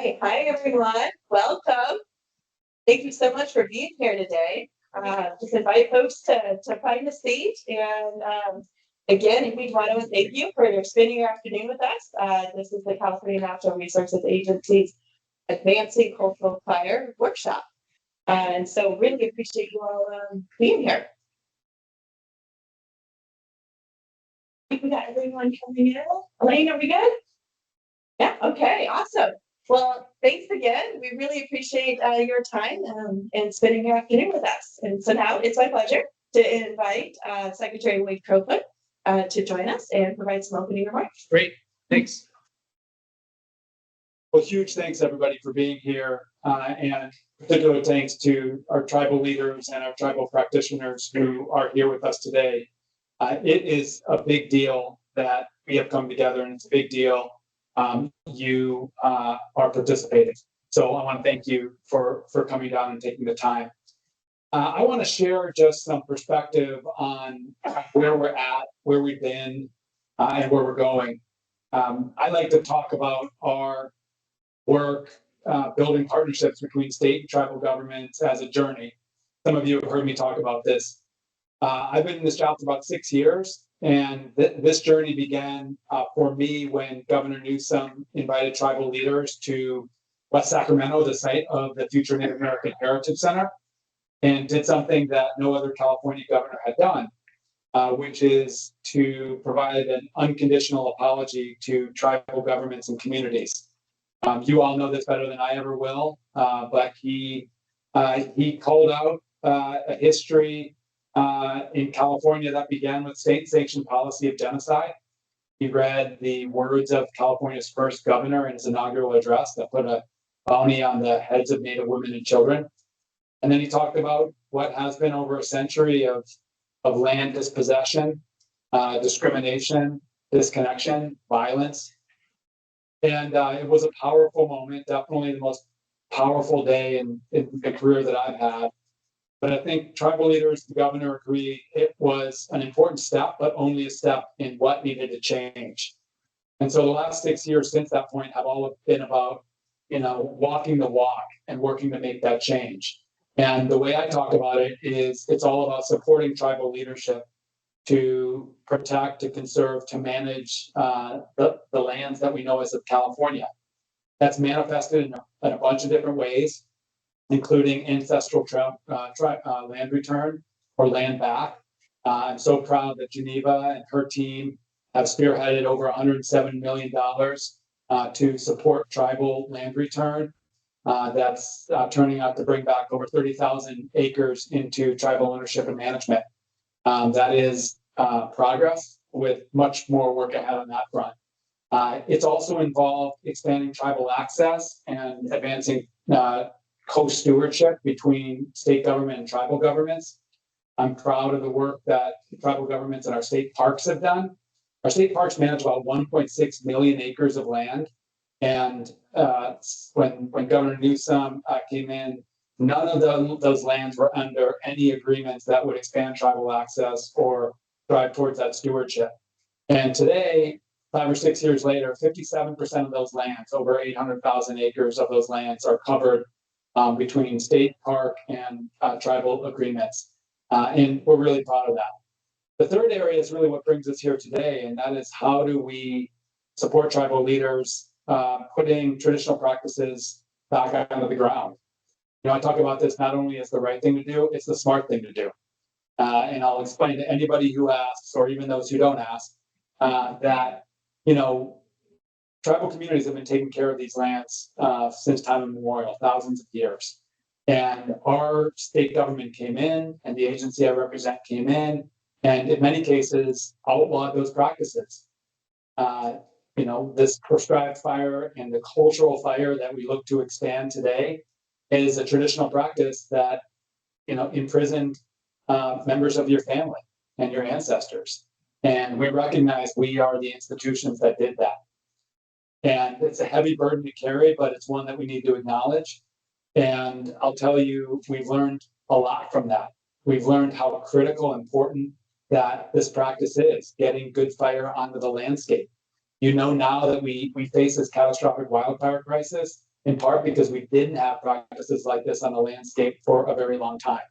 Okay, hi everyone, welcome. Thank you so much for being here today. Just invite folks to find a seat, and again, we want to thank you for spending your afternoon with us. This is the California Natural Resources Agency's Advancing Cultural Fire Workshop, and so really appreciate you all being here. We got everyone coming in. Elaine, are we good? Yeah, okay, awesome. Well, thanks again. We really appreciate your time and spending your afternoon with us. And so now it's my pleasure to invite Secretary Wade Crowfoot to join us and provide some opening remarks. Great, thanks. Well, huge thanks everybody for being here, and particular thanks to our tribal leaders and our tribal practitioners who are here with us today. It is a big deal that we have come together, and it's a big deal you are participating. So I want to thank you for coming down and taking the time. I want to share just some perspective on where we're at, where we've been, and where we're going. I like to talk about our work building partnerships between state and tribal governments as a journey. Some of you have heard me talk about this. I've been in this job for about 6 years, and this journey began for me when Governor Newsom invited tribal leaders to West Sacramento, the site of the future Native American Heritage Center, and did something that no other California governor had done, which is to provide an unconditional apology to tribal governments and communities. You all know this better than I ever will, but he called out a history in California that began with state-sanctioned policy of genocide. He read the words of California's first governor in his inaugural address that put a bounty on the heads of Native women and children. And then he talked about what has been over a century of land dispossession, discrimination, disconnection, violence. And it was a powerful moment, definitely the most powerful day in the career that I've had. But I think tribal leaders, the governor agree it was an important step, but only a step in what needed to change. And so the last 6 years since that point have all been about, walking the walk and working to make that change. And the way I talk about it is it's all about supporting tribal leadership to protect, to conserve, to manage the lands that we know as of California. That's manifested in a bunch of different ways, including ancestral land return or land back. I'm so proud that Geneva and her team have spearheaded over $107 million to support tribal land return. That's turning out to bring back over 30,000 acres into tribal ownership and management. That is progress with much more work ahead on that front. It's also involved expanding tribal access and advancing co-stewardship between state government and tribal governments. I'm proud of the work that tribal governments and our state parks have done. Our state parks manage about 1.6 million acres of land. And when Governor Newsom came in, none of those lands were under any agreements that would expand tribal access or drive towards that stewardship. And today, 5 or 6 years later, 57% of those lands, over 800,000 acres of those lands, are covered between state park and tribal agreements. And we're really proud of that. The third area is really what brings us here today, and that is how do we support tribal leaders putting traditional practices back onto the ground. I talk about this not only as the right thing to do, it's the smart thing to do. And I'll explain to anybody who asks, or even those who don't ask, that, tribal communities have been taking care of these lands since time immemorial, thousands of years. And our state government came in, and the agency I represent came in, and in many cases outlawed those practices. This prescribed fire and the cultural fire that we look to expand today is a traditional practice that, imprisoned members of your family and your ancestors. And we recognize we are the institutions that did that. And it's a heavy burden to carry, but it's one that we need to acknowledge. And I'll tell you, we've learned a lot from that. We've learned how critical and important that this practice is, getting good fire onto the landscape. Now that we face this catastrophic wildfire crisis, in part because we didn't have practices like this on the landscape for a very long time.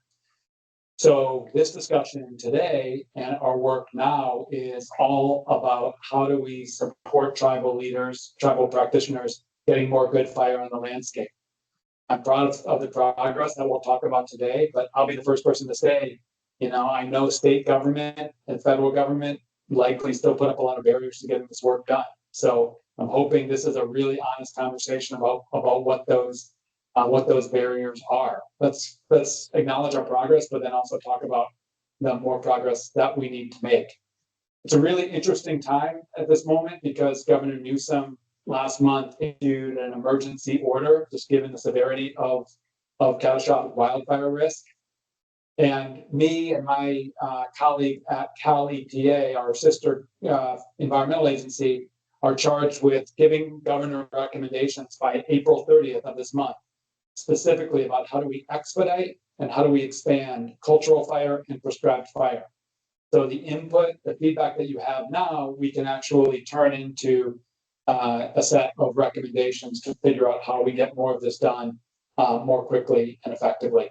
So this discussion today and our work now is all about how do we support tribal leaders, tribal practitioners getting more good fire on the landscape. I'm proud of the progress that we'll talk about today, but I'll be the first person to say, I know state government and federal government likely still put up a lot of barriers to getting this work done. So I'm hoping this is a really honest conversation about what those barriers are. Let's acknowledge our progress, but then also talk about the more progress that we need to make. It's a really interesting time at this moment because Governor Newsom last month issued an emergency order, just given the severity of catastrophic wildfire risk. And me and my colleague at Cal EPA, our sister environmental agency, are charged with giving governor recommendations by April 30th of this month, specifically about how do we expedite and how do we expand cultural fire and prescribed fire. So the input, the feedback that you have now, we can actually turn into a set of recommendations to figure out how we get more of this done more quickly and effectively.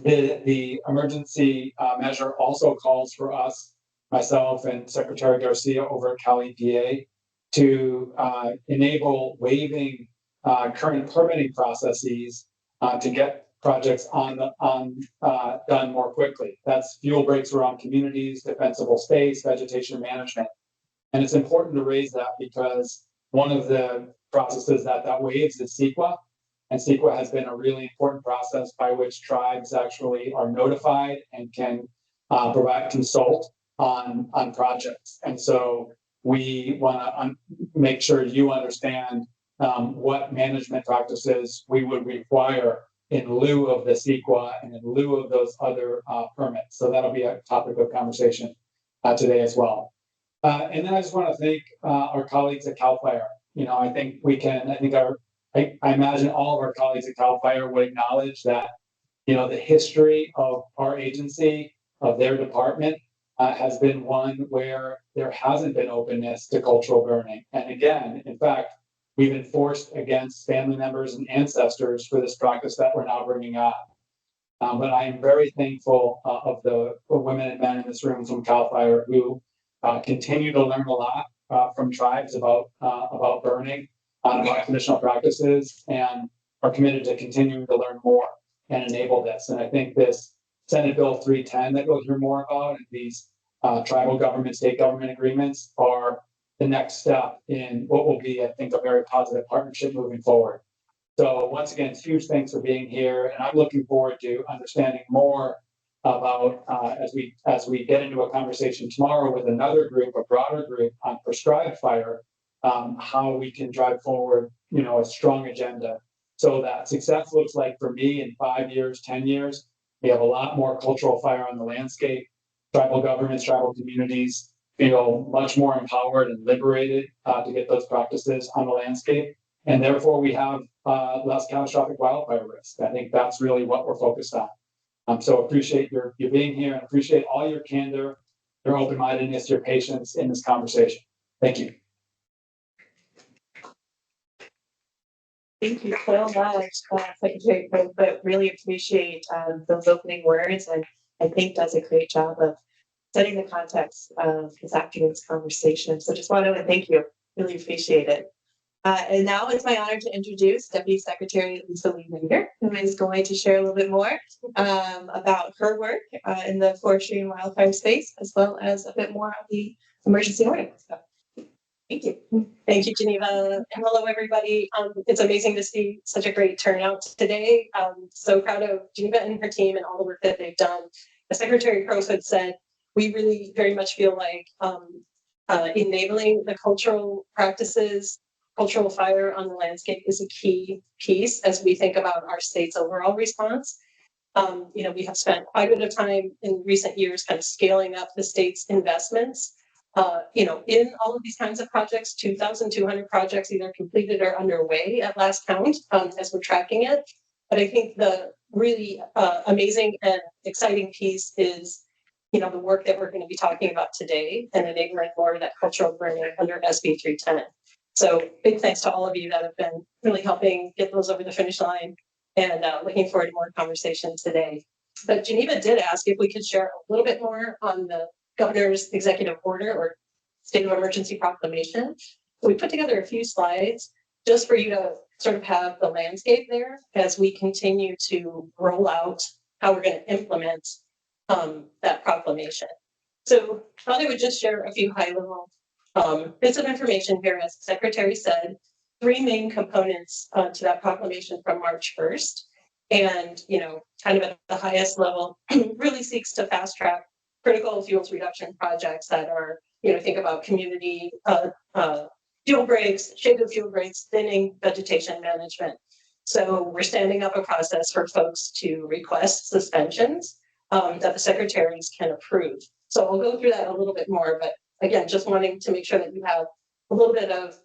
The emergency measure also calls for us, myself and Secretary Garcia over at Cal EPA, to enable waiving current permitting processes to get projects done more quickly. That's fuel breaks around communities, defensible space, vegetation management. And it's important to raise that because one of the processes that waives is CEQA. And CEQA has been a really important process by which tribes actually are notified and can consult on projects. And so we want to make sure you understand what management practices we would require in lieu of the CEQA and in lieu of those other permits. So that'll be a topic of conversation today as well. And then I just want to thank our colleagues at CAL FIRE. I imagine all of our colleagues at CAL FIRE would acknowledge that, the history of our agency, of their department, has been one where there hasn't been openness to cultural burning. And again, in fact, we've enforced against family members and ancestors for this practice that we're now bringing on. But I am very thankful of the women and men in this room from CAL FIRE who continue to learn a lot from tribes about burning, about traditional practices, and are committed to continuing to learn more and enable this. And I think this Senate Bill 310 that we'll hear more about, and these tribal government, state government agreements are the next step in what will be, I think, a very positive partnership moving forward. So once again, huge thanks for being here. And I'm looking forward to understanding more about, as we get into a conversation tomorrow with another group, a broader group on prescribed fire, how we can drive forward, a strong agenda so that success looks like for me in 5 years, 10 years, we have a lot more cultural fire on the landscape. Tribal governments, tribal communities feel much more empowered and liberated to get those practices on the landscape. And therefore we have less catastrophic wildfire risk. I think that's really what we're focused on. So appreciate your being here and appreciate all your candor, your open-mindedness, your patience in this conversation. Thank you. Thank you so much, Secretary Cope, but really appreciate those opening words, and I think does a great job of setting the context of this afternoon's conversation. So just want to thank you. Really appreciate it. And now it's my honor to introduce Deputy Secretary Wesley Ruise Jr, who is going to share a little bit more about her work in the forestry and wildfire space, as well as a bit more of the emergency order. So, thank you. Thank you, Geneva. And hello, everybody. It's amazing to see such a great turnout today. So proud of Geneva and her team and all the work that they've done. As Secretary Croce had said, we really very much feel like enabling the cultural practices, cultural fire on the landscape is a key piece as we think about our state's overall response. We have spent quite a bit of time in recent years kind of scaling up the state's investments in all of these kinds of projects. 2,200 projects either completed or underway at last count as we're tracking it. But I think the really amazing and exciting piece is, the work that we're going to be talking about today and enabling more of that cultural burning under SB 310. So big thanks to all of you that have been really helping get those over the finish line, and looking forward to more conversation today. But Geneva did ask if we could share a little bit more on the governor's executive order or state of emergency proclamation. So we put together a few slides just for you to sort of have the landscape there as we continue to roll out how we're going to implement that proclamation. So I thought I would just share a few high-level bits of information here. As the Secretary said, 3 main components to that proclamation from March 1st. And, kind of at the highest level, really seeks to fast track critical fuels reduction projects that are, think about community fuel breaks, shaded fuel breaks, thinning, vegetation management. So we're standing up a process for folks to request suspensions that the secretaries can approve. So we'll go through that a little bit more, but again, just wanting to make sure that you have a little bit of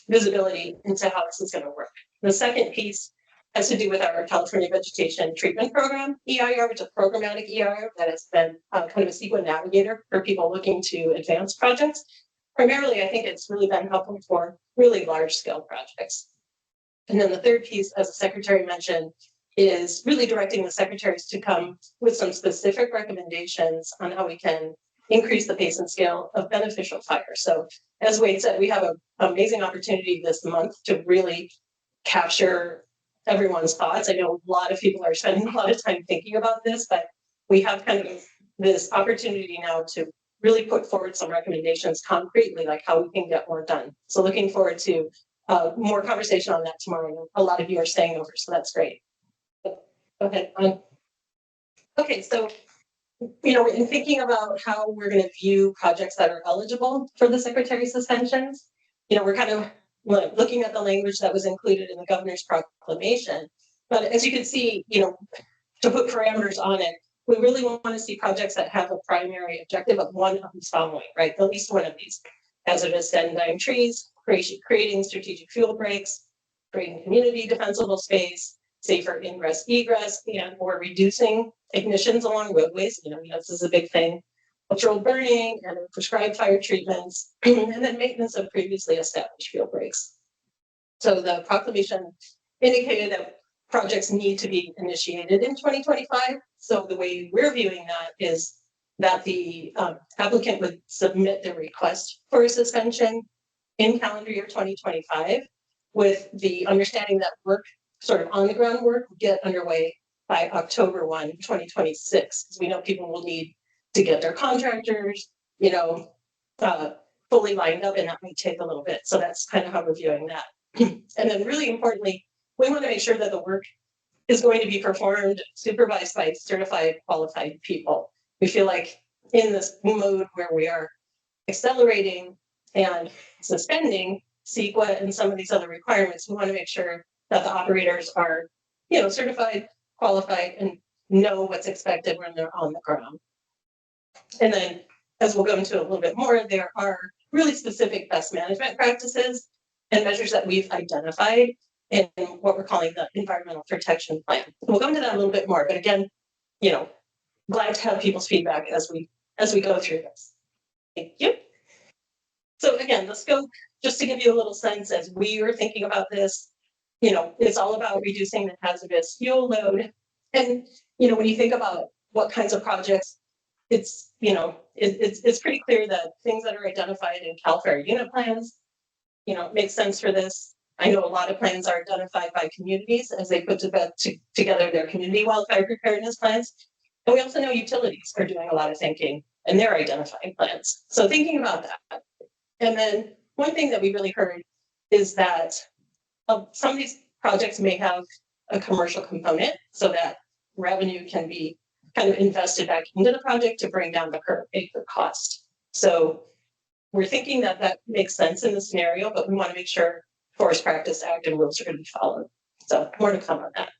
visibility into how this is going to work. The second piece has to do with our California Vegetation Treatment Program, EIR, which is a programmatic EIR that has been kind of a CEQA navigator for people looking to advance projects. Primarily, I think it's really been helpful for really large-scale projects. And then the third piece, as the Secretary mentioned, is really directing the secretaries to come with some specific recommendations on how we can increase the pace and scale of beneficial fire. So as Wade said, we have an amazing opportunity this month to really capture everyone's thoughts. I know a lot of people are spending a lot of time thinking about this, but we have kind of this opportunity now to really put forward some recommendations concretely, like how we can get more done. So looking forward to more conversation on that tomorrow. A lot of you are staying over, so that's great. Go ahead. Okay, so in thinking about how we're going to view projects that are eligible for the Secretary's suspensions, we're kind of looking at the language that was included in the governor's proclamation. But as you can see, to put parameters on it, we really want to see projects that have a primary objective of one of these following, right? At least one of these: hazardous dead and dying trees, creating strategic fuel breaks, creating community defensible space, safer ingress egress, and or reducing ignitions along roadways. This is a big thing. Cultural burning and prescribed fire treatments, and then maintenance of previously established fuel breaks. So the proclamation indicated that projects need to be initiated in 2025. So the way we're viewing that is that the applicant would submit their request for a suspension in calendar year 2025, with the understanding that work, sort of on the ground work, will get underway by October 1, 2026. Because we know people will need to get their contractors, fully lined up, and that might take a little bit. So that's kind of how we're viewing that. And then really importantly, we want to make sure that the work is going to be performed, supervised by certified, qualified people. We feel like in this mode where we are accelerating and suspending CEQA and some of these other requirements, we want to make sure that the operators are, certified, qualified, and know what's expected when they're on the ground. And then, as we'll go into a little bit more, there are really specific best management practices and measures that we've identified in what we're calling the environmental protection plan. We'll go into that a little bit more, but again, glad to have people's feedback as we go through this. Thank you. So again, the scope, just to give you a little sense as we are thinking about this, it's all about reducing the hazardous fuel load. And, when you think about what kinds of projects, it's pretty clear that things that are identified in CAL FIRE unit plans, make sense for this. I know a lot of plans are identified by communities as they put together their community wildfire preparedness plans. And we also know utilities are doing a lot of thinking and they're identifying plans. So thinking about that. And then one thing that we really heard is that some of these projects may have a commercial component so that revenue can be kind of invested back into the project to bring down the per acre cost. So we're thinking that that makes sense in this scenario, but we want to make sure Forest Practice Act and rules are going to be followed. So more to come on that.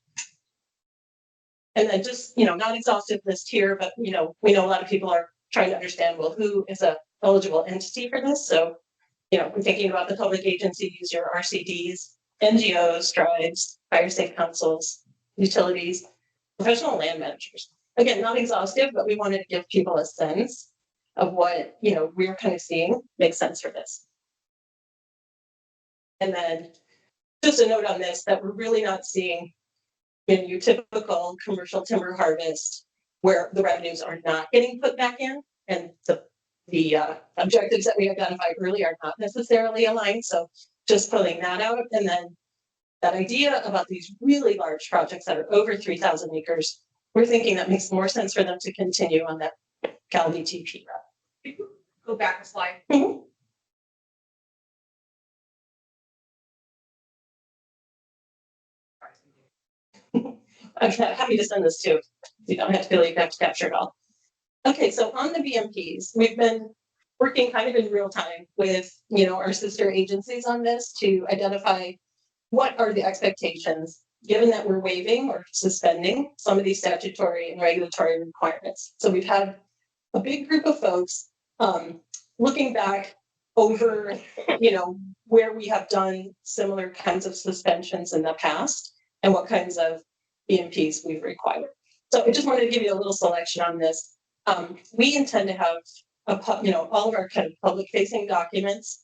And then just, not exhaustive list here, but, we know a lot of people are trying to understand, well, who is a eligible entity for this? So, we're thinking about the public agencies, your RCDs, NGOs, tribes, fire safe councils, utilities, professional land managers. Again, not exhaustive, but we wanted to give people a sense of what, we're kind of seeing makes sense for this. And then just a note on this, that we're really not seeing in your typical commercial timber harvest where the revenues are not getting put back in, and the objectives that we identified early are not necessarily aligned. So just pulling that out. And then that idea about these really large projects that are over 3,000 acres, we're thinking that makes more sense for them to continue on that Cal DTP route. Go back a slide. I'm happy to send this too. You don't have to feel like you have to capture it all. Okay, so on the BMPs, we've been working kind of in real time with our sister agencies on this to identify what are the expectations, given that we're waiving or suspending some of these statutory and regulatory requirements. So we've had a big group of folks looking back over, where we have done similar kinds of suspensions in the past and what kinds of BMPs we've required. So I just wanted to give you a little selection on this. We intend to have all of our kind of public-facing documents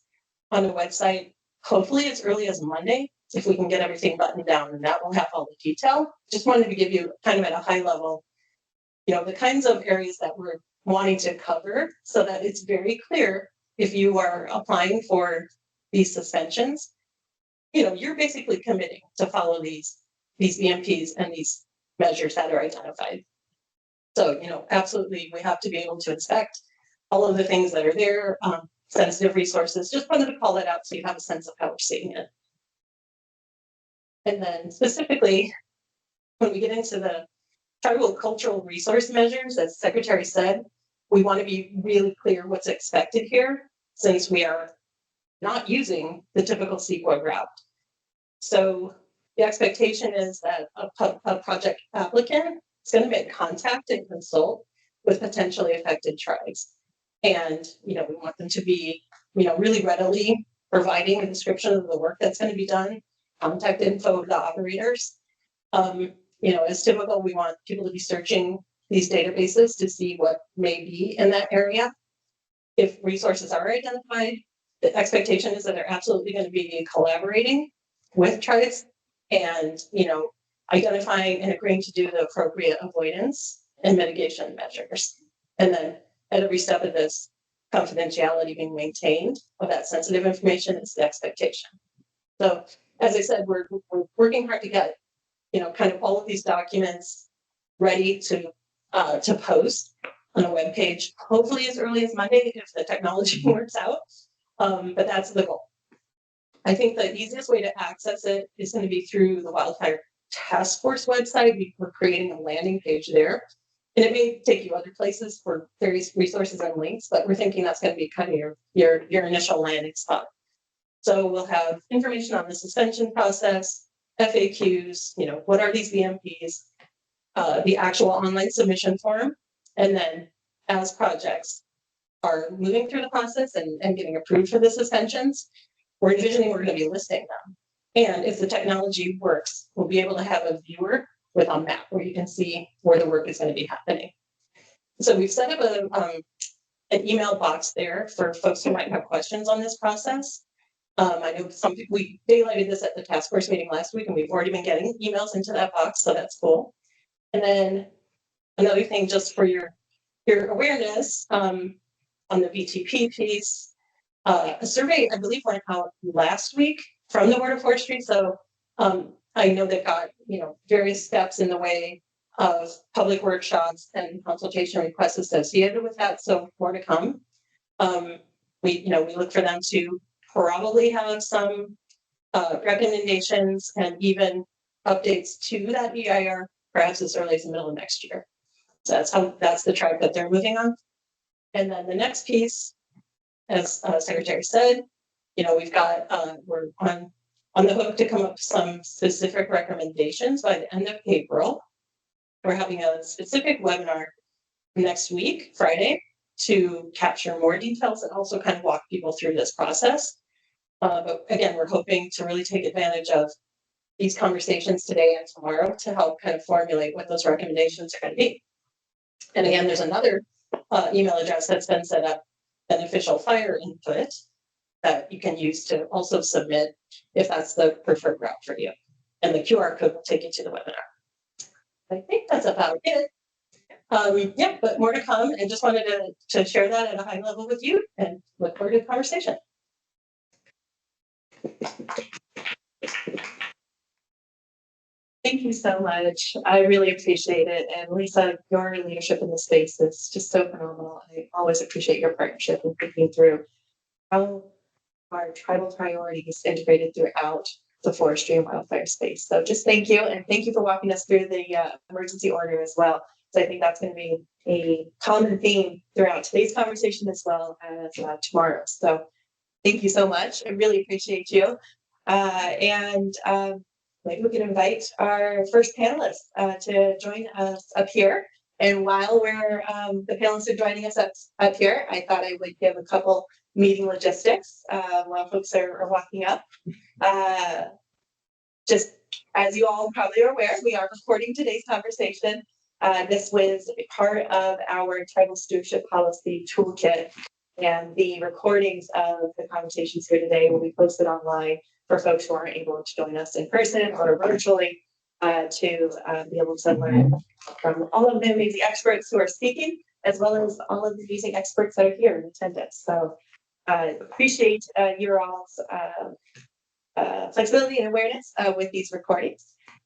on the website, hopefully as early as Monday, if we can get everything buttoned down, and that will have all the detail. Just wanted to give you kind of at a high level, the kinds of areas that we're wanting to cover so that it's very clear if you are applying for these suspensions, you're basically committing to follow these BMPs and these measures that are identified. So, absolutely, we have to be able to inspect all of the things that are there, sensitive resources. Just wanted to call that out so you have a sense of how we're seeing it. And then specifically, when we get into the tribal cultural resource measures, as the Secretary said, we want to be really clear what's expected here, since we are not using the typical CEQA route. So the expectation is that a project applicant is going to make contact and consult with potentially affected tribes. And, we want them to be, really readily providing a description of the work that's going to be done, contact info of the operators. As typical, we want people to be searching these databases to see what may be in that area. If resources are identified, the expectation is that they're absolutely going to be collaborating with tribes and, identifying and agreeing to do the appropriate avoidance and mitigation measures. And then at every step of this, confidentiality being maintained of that sensitive information is the expectation. So as I said, we're working hard to get, kind of all of these documents ready to post on a web page, hopefully as early as Monday if the technology works out. But that's the goal. I think the easiest way to access it is going to be through the Wildfire Task Force website. We're creating a landing page there. And it may take you other places for various resources and links, but we're thinking that's going to be kind of your initial landing spot. So we'll have information on the suspension process, FAQs, what are these BMPs, the actual online submission form, and then as projects are moving through the process and getting approved for the suspensions, we're envisioning we're going to be listing them. And if the technology works, we'll be able to have a viewer with a map where you can see where the work is going to be happening. So we've set up an email box there for folks who might have questions on this process. I know some people, we daylighted this at the task force meeting last week, and we've already been getting emails into that box, so that's cool. And then another thing, just for your awareness, on the VTP piece, a survey, I believe, went out last week from the Board of Forestry. So I know they've got, various steps in the way of public workshops and consultation requests associated with that. So more to come. We look for them to probably have some recommendations and even updates to that EIR, perhaps as early as the middle of next year. So that's the track that they're moving on. And then the next piece, as Secretary said, we've got, we're on the hook to come up with some specific recommendations by the end of April. We're having a specific webinar next week, Friday, to capture more details and also kind of walk people through this process. But again, we're hoping to really take advantage of these conversations today and tomorrow to help kind of formulate what those recommendations are going to be. And again, there's another email address that's been set up, beneficial fire input. that you can use to also submit if that's the preferred route for you. And the QR code will take you to the webinar. I think that's about it. Yeah, but more to come, and just wanted to share that at a high level with you and look forward to the conversation. Thank you so much. I really appreciate it. And Lisa, your leadership in the space is just so phenomenal. I always appreciate your partnership in thinking through how our tribal priorities integrated throughout the forestry and wildfire space. So just thank you. And thank you for walking us through the emergency order as well. So I think that's going to be a common theme throughout today's conversation as well as tomorrow. So thank you so much. I really appreciate you. Maybe we can invite our first panelist to join us up here. And while we're the panelists are joining us up here, I thought I would give a couple meeting logistics while folks are walking up. Just as you all probably are aware, we are recording today's conversation. This was part of our Tribal Stewardship Policy Toolkit, and the recordings of the conversations here today will be posted online for folks who aren't able to join us in person or virtually to be able to learn from all of the amazing experts who are speaking, as well as all of the amazing experts that are here in attendance. So appreciate your all's flexibility and awareness with these recordings.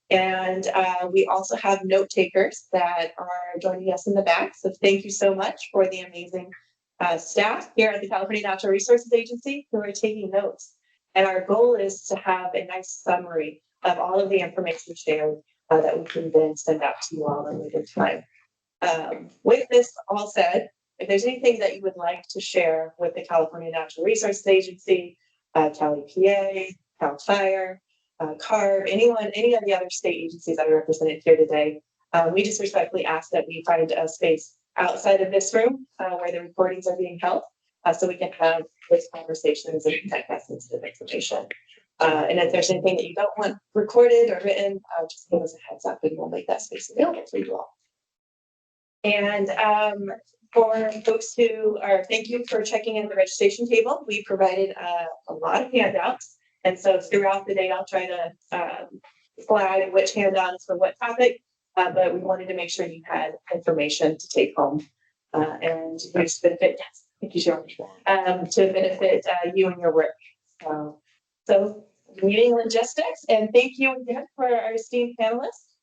And we also have note takers that are joining us in the back. So thank you so much for the amazing staff here at the California Natural Resources Agency who are taking notes. And our goal is to have a nice summary of all of the information shared that we can then send out to you all in a later time. With this all said, if there's anything that you would like to share with the California Natural Resources Agency, Cal EPA, Cal Fire, CARB, any of the other state agencies that are represented here today, we just respectfully ask that we find a space outside of this room where the recordings are being held, so we can have those conversations and protect that sensitive information. And if there's anything that you don't want recorded or written, just give us a heads up and we'll make that space available for you all. And for folks who are, thank you for checking in the registration table. We provided a lot of handouts. And so throughout the day, I'll try to flag which handout is for what topic, but we wanted to make sure you had information to take home and use to benefit, yes, thank you, Cheryl, to benefit you and your work. So meeting logistics, and thank you again for our esteemed panelists.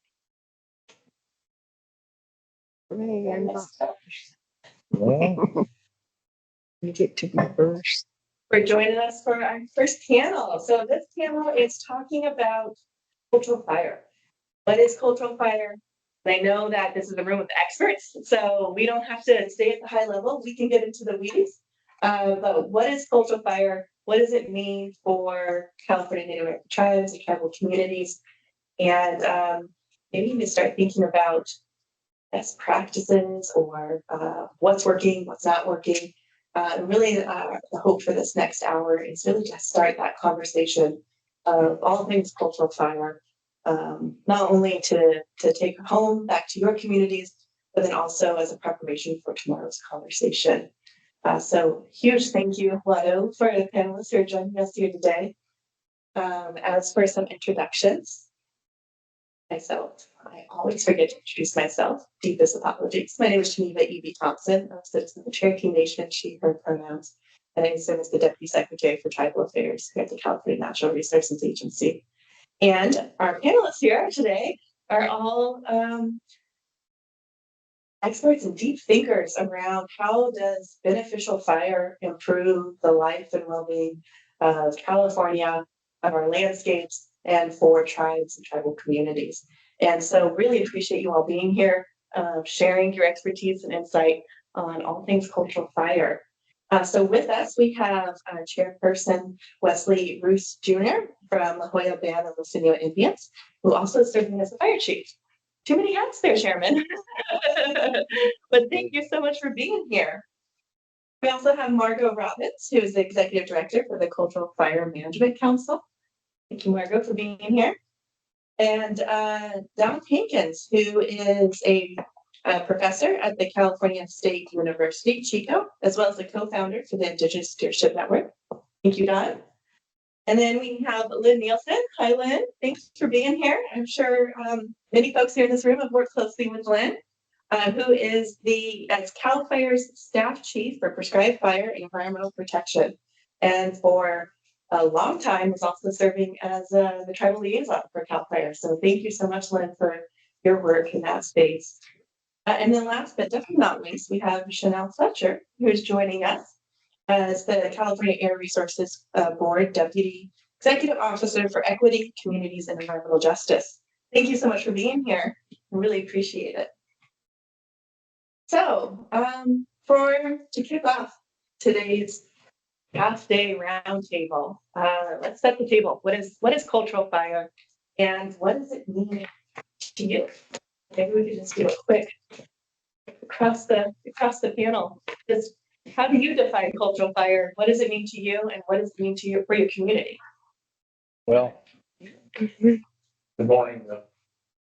You get to be first. For joining us for our first panel. So this panel is talking about cultural fire. What is cultural fire? I know that this is a room with experts, so we don't have to stay at the high level. We can get into the weeds. But what is cultural fire? What does it mean for California Native American tribes and tribal communities? And maybe you can start thinking about best practices or what's working, what's not working. Really, the hope for this next hour is really to start that conversation of all things cultural fire, not only to take home back to your communities, but then also as a preparation for tomorrow's conversation. So huge thank you, Lotto, for the panelists who are joining us here today. As for some introductions, myself, I always forget to introduce myself. Deepest apologies. My name is Geneva E.B. Thompson. I'm a citizen of the Cherokee Nation, she, her pronouns, and I serve as the Deputy Secretary for Tribal Affairs here at the California Natural Resources Agency. And our panelists here today are all experts and deep thinkers around how does beneficial fire improve the life and well-being of California, of our landscapes, and for tribes and tribal communities. And so really appreciate you all being here, sharing your expertise and insight on all things cultural fire. So with us, we have Chairperson Wesley Ruise Jr. from La Jolla Band of Luiseno Indians, who also is serving as the fire chief. Too many hats there, Chairman. But thank you so much for being here. We also have Margo Robins, who is the Executive Director for the Cultural Fire Management Council. Thank you, Margo, for being here. And Don Hankins, who is a professor at the California State University, Chico, as well as a co-founder for the Indigenous Stewardship Network. Thank you, Don. And then we have Len Nelson. Hi, Len. Thanks for being here. I'm sure many folks here in this room have worked closely with Len, who is as CAL FIRE's staff chief for prescribed fire and environmental protection. And for a long time was also serving as the tribal liaison for CAL FIRE. So thank you so much, Len, for your work in that space. And then last but definitely not least, we have Chanell Fletcher, who is joining us as the California Air Resources Board Deputy Executive Officer for Equity, Communities, and Environmental Justice. Thank you so much for being here. I really appreciate it. So, to kick off today's half-day roundtable, let's set the table. What is cultural fire, and what does it mean to you? Maybe we could just do a quick across the panel. Just how do you define cultural fire? What does it mean to you, and what does it mean to you for your community? Well, good morning,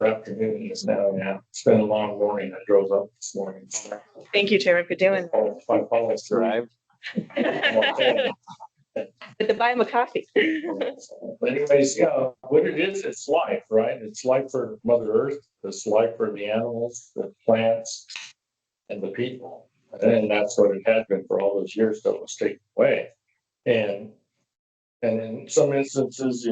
good afternoon. It's now. Yeah, it's been a long morning. I drove up this morning. Thank you, Chairman, for doing Oh, my apologies, drive. that. But to buy him a coffee. But anyways, yeah, what it is, it's life, right? It's life for Mother Earth. It's life for the animals, the plants, and the people. And that's what it had been for all those years that was taken away. And in some instances,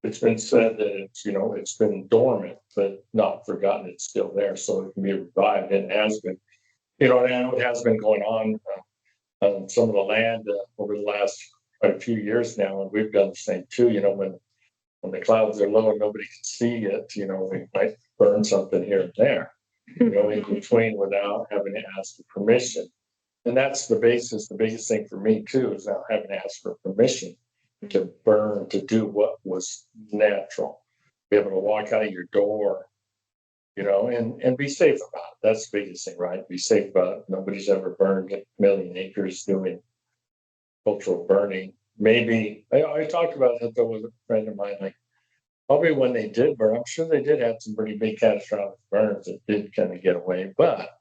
it's been said that it's been dormant, but not forgotten. It's still there, so it can be revived. And it has been, and it has been going on some of the land over the last quite a few years now, and we've done the same too. When the clouds are low and nobody can see it, we might burn something here and there, in between without having to ask for permission. And that's the basis. The biggest thing for me too is not having to ask for permission to burn, to do what was natural. Be able to walk out of your door, and be safe about it. That's the biggest thing, right? Be safe about it. Nobody's ever burned a million acres doing cultural burning. Maybe I talked about that though with a friend of mine, like probably when they did burn, I'm sure they did have some pretty big catastrophic burns that did kind of get away, but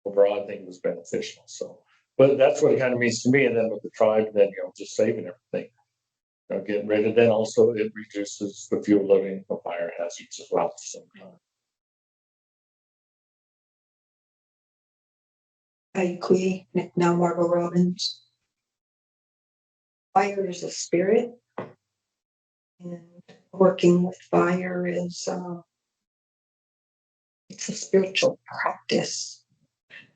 overall I think it was beneficial. So, but that's what it kind of means to me. And then with the tribe, then just saving everything, getting rid of. Then also it reduces the fuel loading of fire hazards as well at the same time. Now Margo Robins. Fire is a spirit, and working with fire is it's a spiritual practice.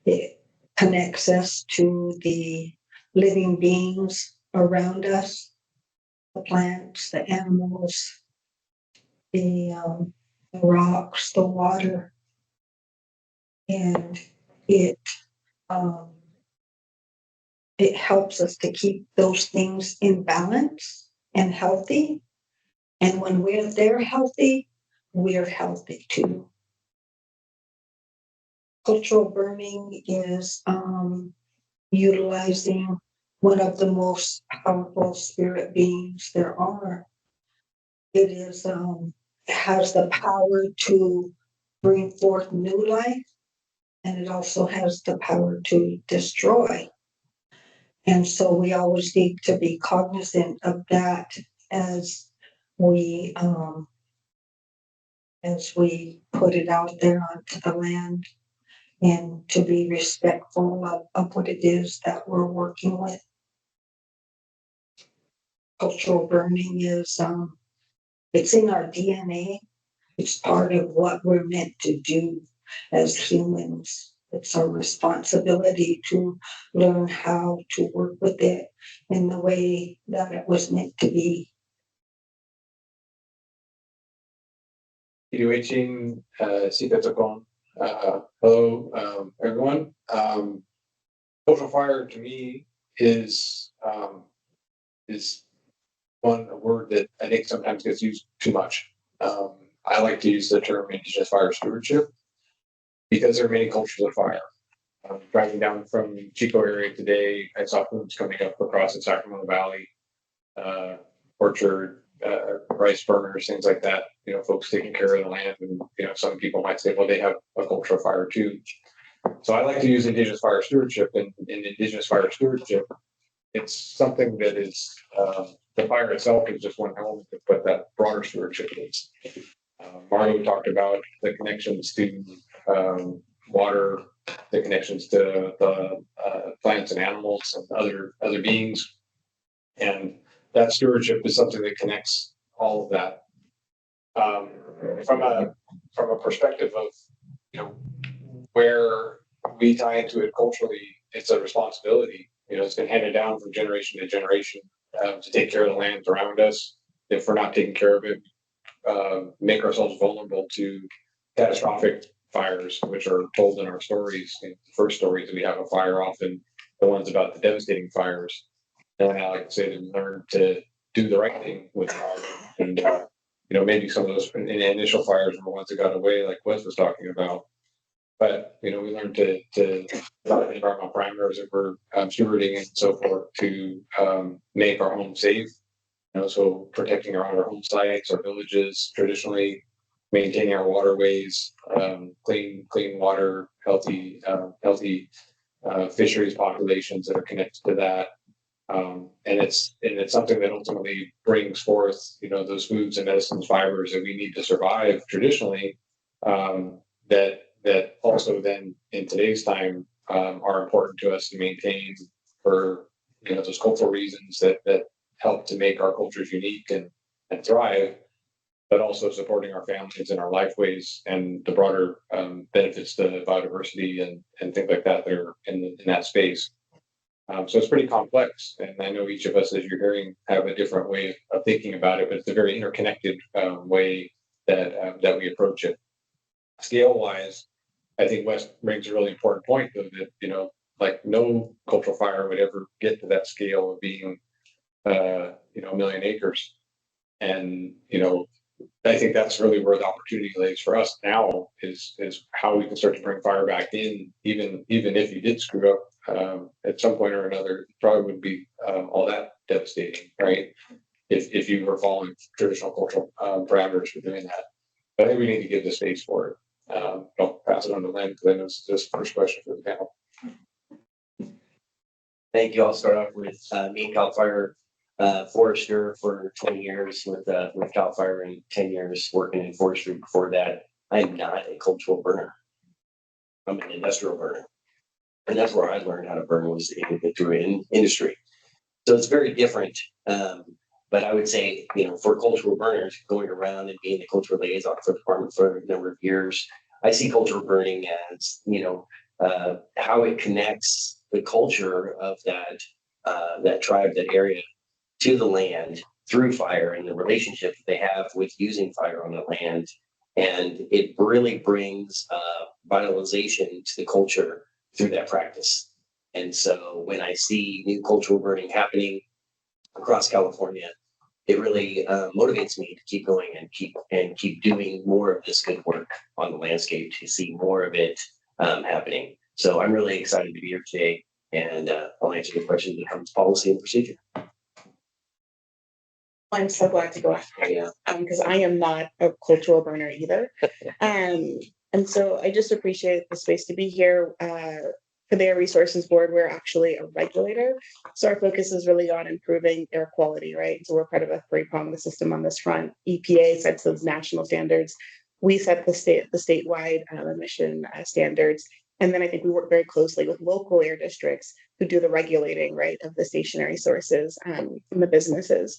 It connects us to the living beings around us, the plants, the animals, the rocks, the water, and it helps us to keep those things in balance and healthy. And when they're healthy, we're healthy too. Cultural burning is utilizing one of the most powerful spirit beings there are. It is it has the power to bring forth new life, and it also has the power to destroy. And so we always need to be cognizant of that as we put it out there onto the land, and to be respectful of what it is that we're working with. Cultural burning is it's in our DNA. It's part of what we're meant to do as humans. It's our responsibility to learn how to work with it in the way that it was meant to be. Hello, everyone. Cultural fire to me is a word that I think sometimes gets used too much. I like to use the term Indigenous fire stewardship because there are many cultures of fire. Driving down from Chico area today, I saw foods coming up across the Sacramento Valley, orchard, rice burners, things like that. Folks taking care of the land, and some people might say, well, they have a culture of fire too. So I like to use Indigenous fire stewardship, and Indigenous fire stewardship it's something that is, the fire itself is just one element of what that broader stewardship is. Margo talked about the connections to water, the connections to the plants and animals and other beings, and that stewardship is something that connects all of that. From a perspective of, you know, where we tie into it culturally, it's a responsibility. You know, it's been handed down from generation to generation to take care of the lands around us. If we're not taking care of it, make ourselves vulnerable to catastrophic fires, which are told in our stories. In the first stories, we have a fire, often the ones about the devastating fires. And I like to say to learn to do the right thing with fire. And, you know, maybe some of those in the initial fires were the ones that got away, like Wes was talking about. But, you know, we learned to environmental parameters that we're stewarding and so forth to make our home safe. You know, so protecting our home sites, our villages, traditionally maintaining our waterways, clean water, healthy fisheries populations that are connected to that. And it's something that ultimately brings forth, you know, those foods and medicines, fibers that we need to survive traditionally, that also then in today's time are important to us to maintain for, you know, those cultural reasons that help to make our cultures unique and thrive, but also supporting our families and our lifeways and the broader benefits to biodiversity and things like that that are in that space. So it's pretty complex, and I know each of us, as you're hearing, have a different way of thinking about it, but it's a very interconnected way that we approach it. Scale-wise, I think Wes brings a really important point, though, that, you know, like no cultural fire would ever get to that scale of being, you know, 1 million acres. And, you know, I think that's really where the opportunity lays for us now is how we can start to bring fire back in, even if you did screw up at some point or another. It probably wouldn't be all that devastating, right? If you were following traditional cultural parameters for doing that. But I think we need to give the space for it. I'll pass it on to Len because I know this is the first question for the panel. Thank you. I'll start off with me and CAL FIRE, forester for 20 years with CAL FIRE and 10 years working in forestry. Before that, I am not a cultural burner. I'm an industrial burner. And that's where I learned how to burn, was through industry. So it's very different. But I would say, you know, for cultural burners, going around and being the cultural liaison for the department for a number of years, I see cultural burning as, you know, how it connects the culture of that tribe, that area, to the land through fire and the relationship that they have with using fire on the land. And it really brings vitalization to the culture through that practice. And so when I see new cultural burning happening across California, it really motivates me to keep going and keep doing more of this good work on the landscape, to see more of it happening. So I'm really excited to be here today, and I'll answer the question that comes policy and procedure. I'm so glad to go after you because I am not a cultural burner either. And so I just appreciate the space to be here. For the Air Resources Board, we're actually a regulator. So our focus is really on improving air quality, right? So we're part of a three-pronged system on this front. EPA sets those national standards. We set the statewide emission standards. And then I think we work very closely with local air districts who do the regulating, right, of the stationary sources and the businesses.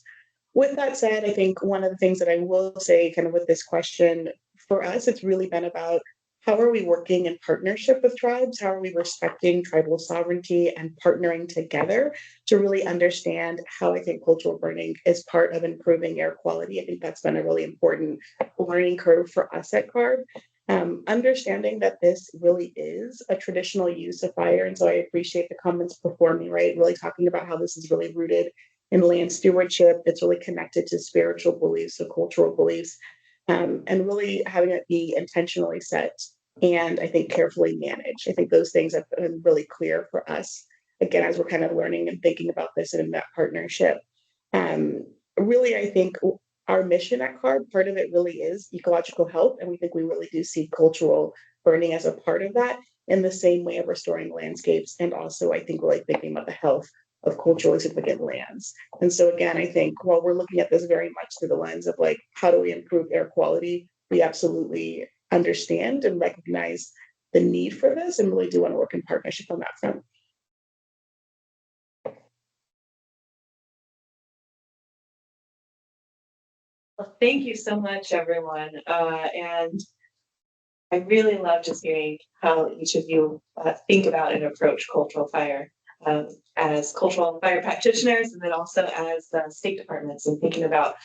With that said, I think one of the things that I will say kind of with this question, for us, it's really been about how are we working in partnership with tribes? How are we respecting tribal sovereignty and partnering together to really understand how I think cultural burning is part of improving air quality? I think that's been a really important learning curve for us at CARB. Understanding that this really is a traditional use of fire. And so I appreciate the comments before me, right? Really talking about how this is really rooted in land stewardship. It's really connected to spiritual beliefs, so cultural beliefs. And really having it be intentionally set and I think carefully managed. I think those things have been really clear for us, again, as we're kind of learning and thinking about this in that partnership. Really, I think our mission at CARB, part of it really is ecological health. And we think we really do see cultural burning as a part of that in the same way of restoring landscapes. And also, I think, really thinking about the health of culturally significant lands. And so again, I think while we're looking at this very much through the lens of like, how do we improve air quality? We absolutely understand and recognize the need for this and really do want to work in partnership on that front. Well, thank you so much, everyone. And I really love just hearing how each of you think about and approach cultural fire as cultural fire practitioners, and then also as state departments, and thinking about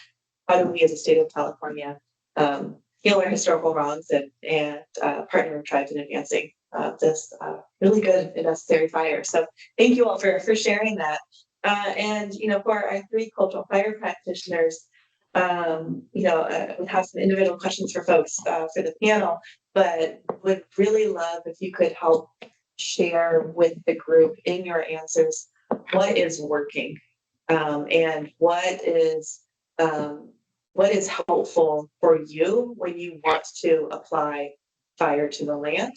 how do we as a state of California heal our historical wrongs and partner with tribes in advancing this really good and necessary fire. So thank you all for sharing that. And, you know, for our 3 cultural fire practitioners, we have some individual questions for folks for the panel, but would really love if you could help share with the group in your answers what is working and what is helpful for you when you want to apply fire to the land.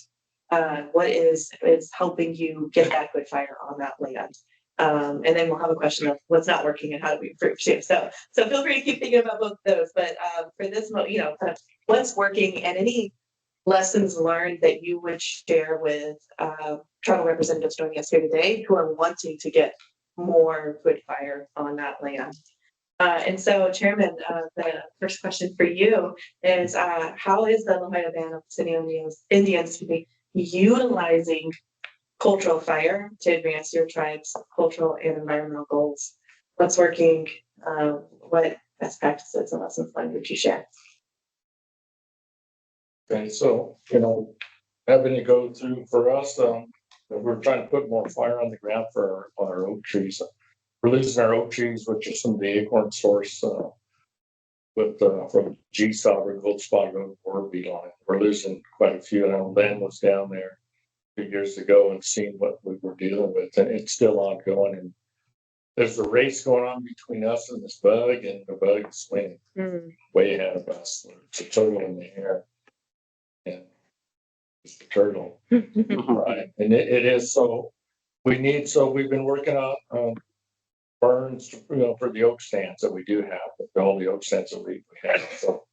What is helping you get that good fire on that land. And then we'll have a question of what's not working and how do we improve too. So feel free to keep thinking about both of those. But for this, kind of what's working and any lessons learned that you would share with tribal representatives joining us here today who are wanting to get more good fire on that land. And so, Chairman, the first question for you is, how is the La Jolla Band of Pacific Indians utilizing cultural fire to advance your tribe's cultural and environmental goals? What's working? What best practices and lessons learned would you share? Okay, so, having to go through for us, we're trying to put more fire on the ground for our oak trees. We're losing our oak trees, which are some of the acorn source from GSOB or Gold Spot Oak Beeline. We're losing quite a few. And Len was down there 2 years ago and seen what we were dealing with, and it's still ongoing. And there's a race going on between us and this bug, and the bug is swinging way ahead of us. It's a turtle in the air, and it's the turtle, right? And it is so. We've been working on burns, for the oak stands that we do have, all the oak stands that we have. So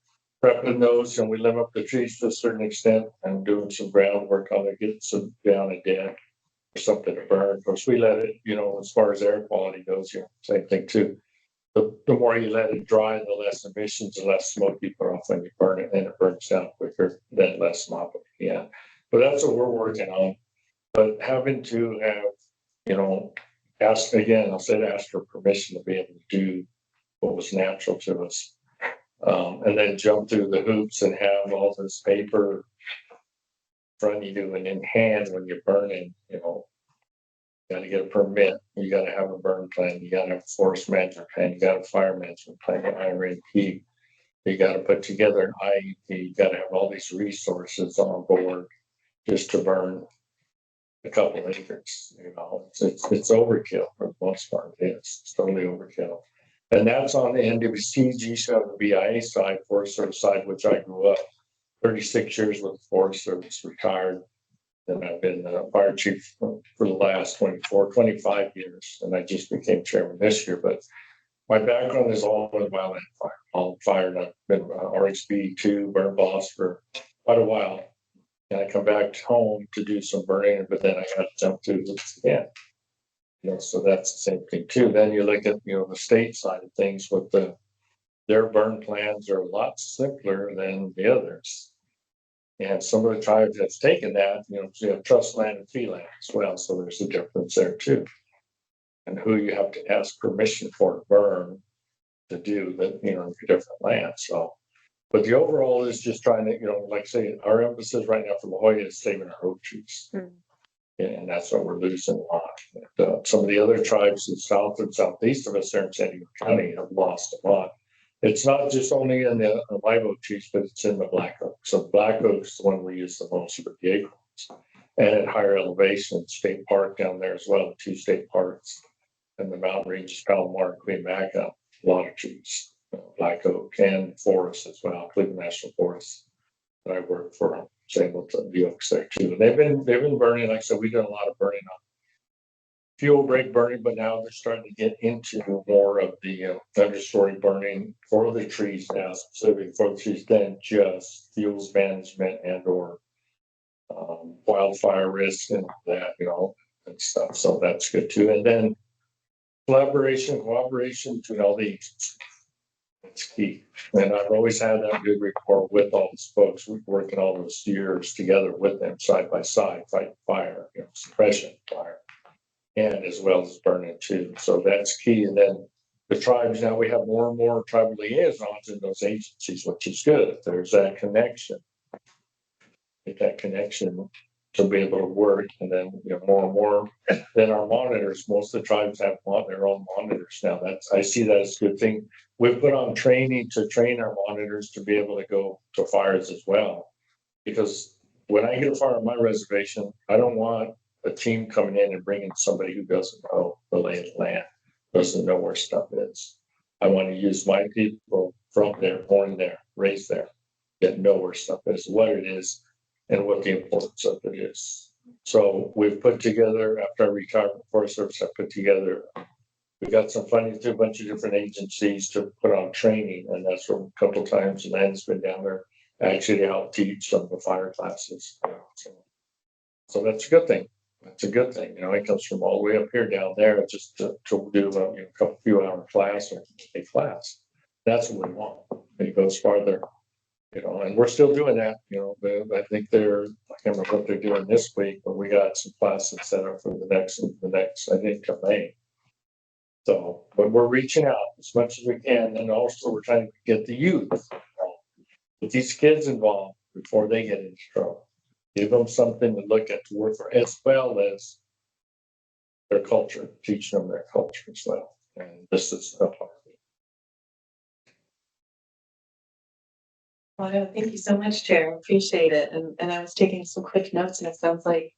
prepping those, and we limb up the trees to a certain extent and doing some groundwork on it, getting some down and dead or something to burn. Of course, we let it, as far as air quality goes, same thing too. The more you let it dry, the less emissions, the less smoke you put off when you burn it, and it burns down quicker, then less smoke. Yeah. But that's what we're working on. But having to have, ask for permission to be able to do what was natural to us. And then jump through the hoops and have all this paper in front of you and in hand when you're burning, you got to get a permit, you got to have a burn plan, you got to have a forest management plan, you got a fire management plan, an IRP, you got to put together an IEP, you got to have all these resources on board just to burn a couple of acres. It's overkill for the most part. It's totally overkill. And that's on the NWC, GSOB, BIA side, Forest Service side, which I grew up 36 years with the Forest Service, retired. And I've been a fire chief for the last 25 years. And I just became chairman this year. But my background is all in wildland fire, all fire. And I've been RHB2 burn boss for quite a while. And I come back home to do some burning, but then I got to jump through this again. So that's the same thing too. Then you look at, the state side of things with their burn plans are a lot simpler than the others. And some of the tribes that's taken that, you have trust land and fee land as well. So there's a difference there too. And who you have to ask permission for to burn to do that, your different lands. So, but the overall is just trying to, like I say, our emphasis right now for La Jolla is saving our oak trees. And that's what we're losing a lot. And, some of the other tribes in south and southeast of us there in San Diego County have lost a lot. It's not just only in the live oak trees, but it's in the black oak. So the black oak is the one we use the most for the acorns. And at higher elevation, state park down there as well, the 2 state parks, and the mountain ranges, Palomar and Queen Maca, a lot of trees, black oak and forest as well, Cleveland National Forest that I work for. Same with the oaks there too. They've been burning. Like I said, we've done a lot of burning fuel break burning, but now they're starting to get into more of the understory burning for the trees now, specifically for the trees, than just fuels management and or wildfire risk and that, and stuff. So that's good too. And then cooperation between all the agencies. That's key. And I've always had that good rapport with all these folks. We've worked all those years together with them side by side, fighting fire, suppression fire, and as well as burning too. So that's key. And then the tribes, now we have more and more tribal liaisons in those agencies, which is good. There's that connection. Get that connection to be able to work, and then more and more. Then our monitors, most of the tribes have their own monitors now. I see that as a good thing. We've put on training to train our monitors to be able to go to fires as well. Because when I get a fire on my reservation, I don't want a team coming in and bringing somebody who doesn't know the lay of the land, doesn't know where stuff is. I want to use my people from there, born there, raised there, that know where stuff is, what it is, and what the importance of it is. So we've put together, after I retired from the Forest Service, I put together, we got some funding through a bunch of different agencies to put on training, and that's from a couple of times. Len's been down there actually to help teach some of the fire classes. So that's a good thing. That's a good thing. It comes from all the way up here down there just to do a couple few hour class or a class. That's what we want. It goes farther. And we're still doing that, I think I can't remember what they're doing this week, but we got some classes set up for the next, I think, May. So, but we're reaching out as much as we can. And also we're trying to get the youth, get these kids involved before they get into trouble. Give them something to look at, to work for, as well as their culture, teach them their culture as well. And this is a part of it. Well, thank you so much, Chair. Appreciate it. And I was taking some quick notes, and it sounds like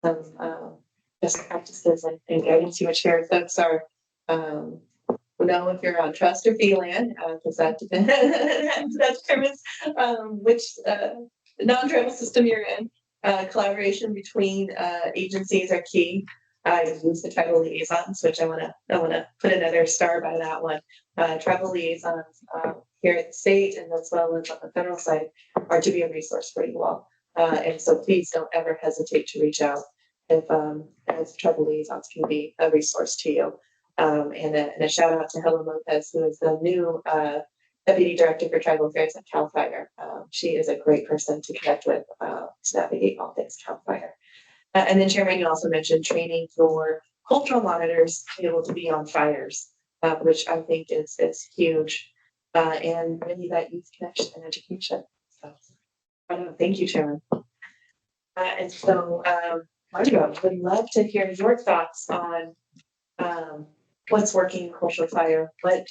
some best practices and guidance you would share. Folks are know if you're on trust or fee land, because that depends. That determines which non-tribal system you're in. Collaboration between agencies are key. I use the tribal liaisons, which I want to put another star by that one. Tribal liaisons here at the state and as well as on the federal side are to be a resource for you all. And so please don't ever hesitate to reach out if as tribal liaisons can be a resource to you. And a shout out to Helen Lopez, who is the new Deputy Director for Tribal Affairs at CAL FIRE. She is a great person to connect with to navigate all things CAL FIRE. And then Chairman, you also mentioned training for cultural monitors to be able to be on fires, which I think is huge. And really that youth connection and education. So thank you, Chairman. And so Margo, would love to hear your thoughts on what's working in cultural fire, what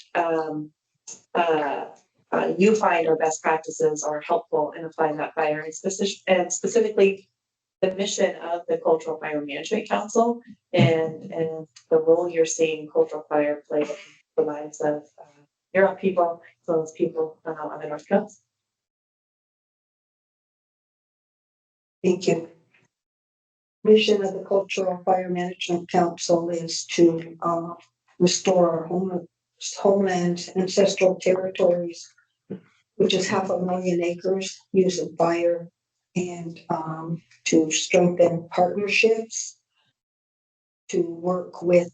you find are best practices or helpful in applying that fire, and specifically the mission of the Cultural Fire Management Council and the role you're seeing cultural fire play in the lives of your people as well as people on the North Coast. Thank you. Mission of the Cultural Fire Management Council is to restore our homeland, ancestral territories, which is 500,000 acres, using fire, and to strengthen partnerships, to work with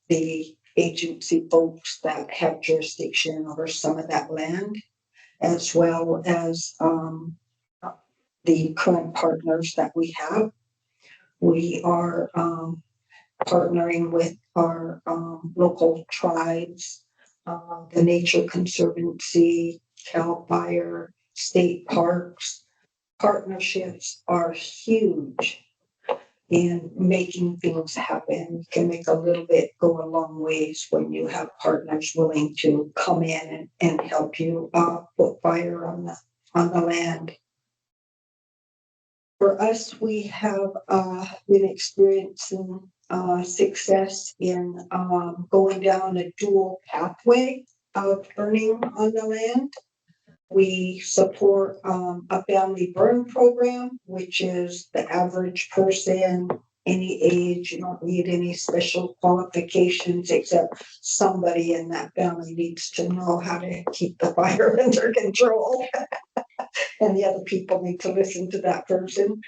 the agency folks that have jurisdiction over some of that land, as well as the current partners that we have. We are partnering with our local tribes, the Nature Conservancy, CAL FIRE, state parks. Partnerships are huge in making things happen. You can make a little bit go a long ways when you have partners willing to come in and help you put fire on the land. For us, we have been experiencing success in going down a dual pathway of burning on the land. We support a family burn program, which is the average person any age, you don't need any special qualifications, except somebody in that family needs to know how to keep the fire under control. And the other people need to listen to that person.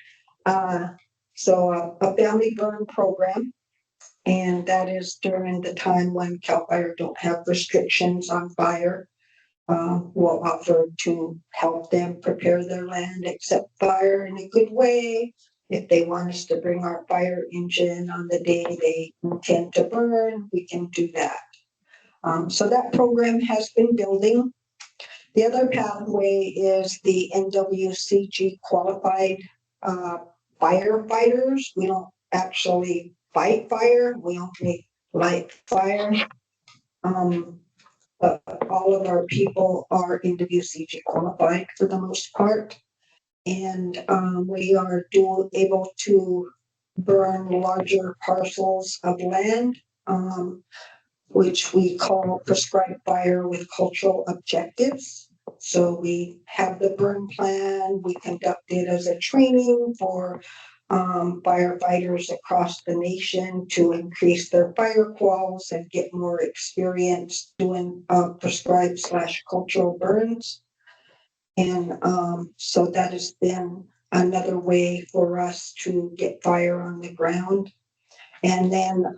So a family burn program, and that is during the time when CAL FIRE don't have restrictions on fire. Will offer to help them prepare their land, accept fire in a good way. If they want us to bring our fire engine on the day they intend to burn, we can do that. So that program has been building. The other pathway is the NWCG qualified firefighters. We don't actually fight fire, we only light fire. But all of our people are NWCG qualified for the most part. And we are able to burn larger parcels of land, which we call prescribed fire with cultural objectives. So we have the burn plan, we conduct it as a training for firefighters across the nation to increase their fire quals and get more experience doing prescribed / cultural burns. And so that has been another way for us to get fire on the ground. And then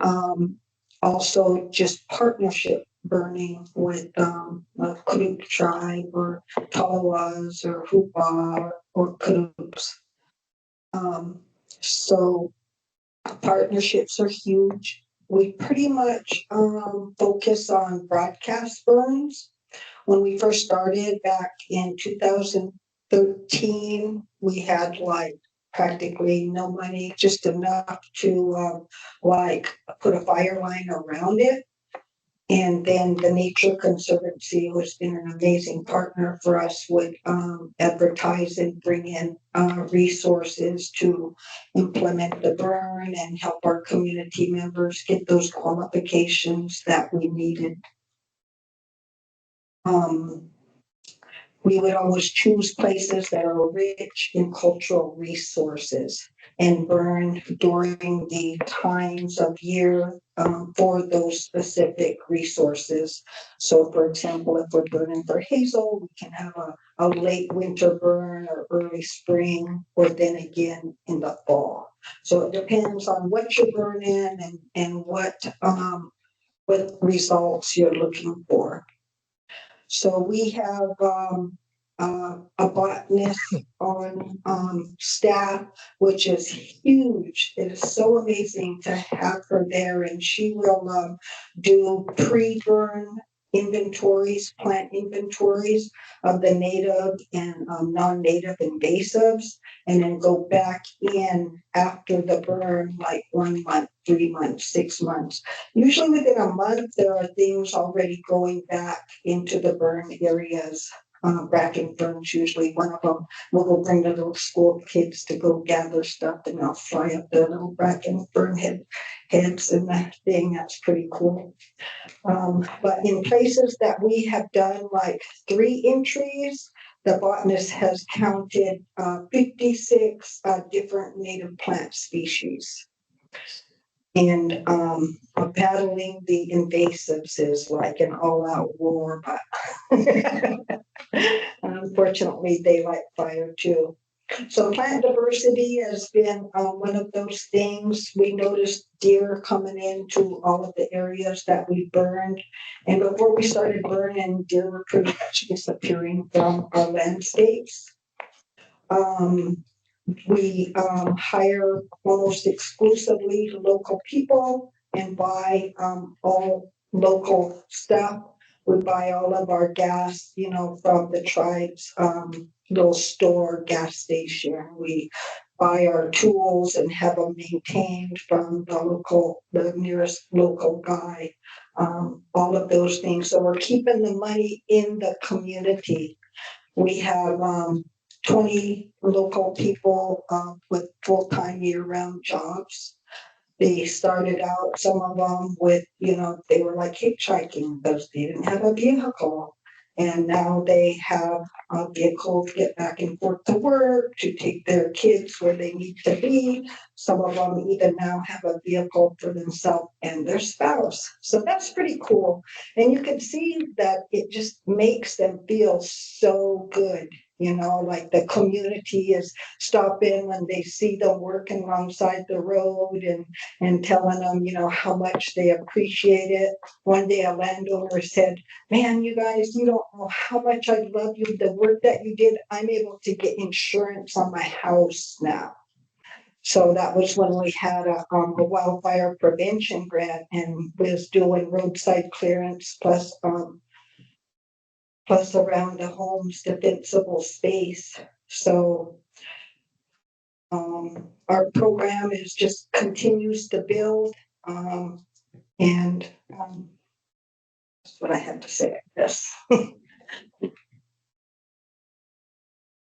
also just partnership burning with a Creek tribe or Tawas or Hupa or Koops. So partnerships are huge. We pretty much focus on broadcast burns. When we first started back in 2013, we had like practically no money, just enough to like put a fire line around it. And then the Nature Conservancy, who's been an amazing partner for us, would advertise and bring in resources to implement the burn and help our community members get those qualifications that we needed. We would always choose places that are rich in cultural resources and burn during the times of year for those specific resources. So for example, if we're burning for hazel, we can have a late winter burn or early spring, or then again in the fall. So it depends on what you're burning and what results you're looking for. So we have a botanist on staff, which is huge. It is so amazing to have her there, and she will do pre-burn inventories, plant inventories of the native and non-native invasives, and then go back in after the burn, like 1 month, 3 months, 6 months. Usually within a month, there are things already going back into the burn areas. Bracken burns, usually one of them will go bring the little school kids to go gather stuff, and they'll fly up the little bracken burn heads and that thing. That's pretty cool. But in places that we have done like 3 entries, the botanist has counted 56 different native plant species. And battling the invasives is like an all-out war, but unfortunately they like fire too. So plant diversity has been one of those things. We noticed deer coming into all of the areas that we burned. And before we started burning, deer were pretty much disappearing from our landscapes. We hire almost exclusively local people and buy all local stuff. We buy all of our gas, from the tribe's little store gas station. We buy our tools and have them maintained from the nearest local guy. All of those things. So we're keeping the money in the community. We have 20 local people with full-time year-round jobs. They started out, some of them with, they were like hitchhiking because they didn't have a vehicle. And now they have vehicles to get back and forth to work, to take their kids where they need to be. Some of them even now have a vehicle for themselves and their spouse. So that's pretty cool. And you can see that it just makes them feel so good. You know, like the community is stopping when they see them working alongside the road and telling them, you know, how much they appreciate it. One day a landowner said, man, you guys, you don't know how much I love you. The work that you did, I'm able to get insurance on my house now. So that was when we had a wildfire prevention grant and was doing roadside clearance plus around the home's defensible space. So our program is just continues to build. And that's what I have to say, I guess.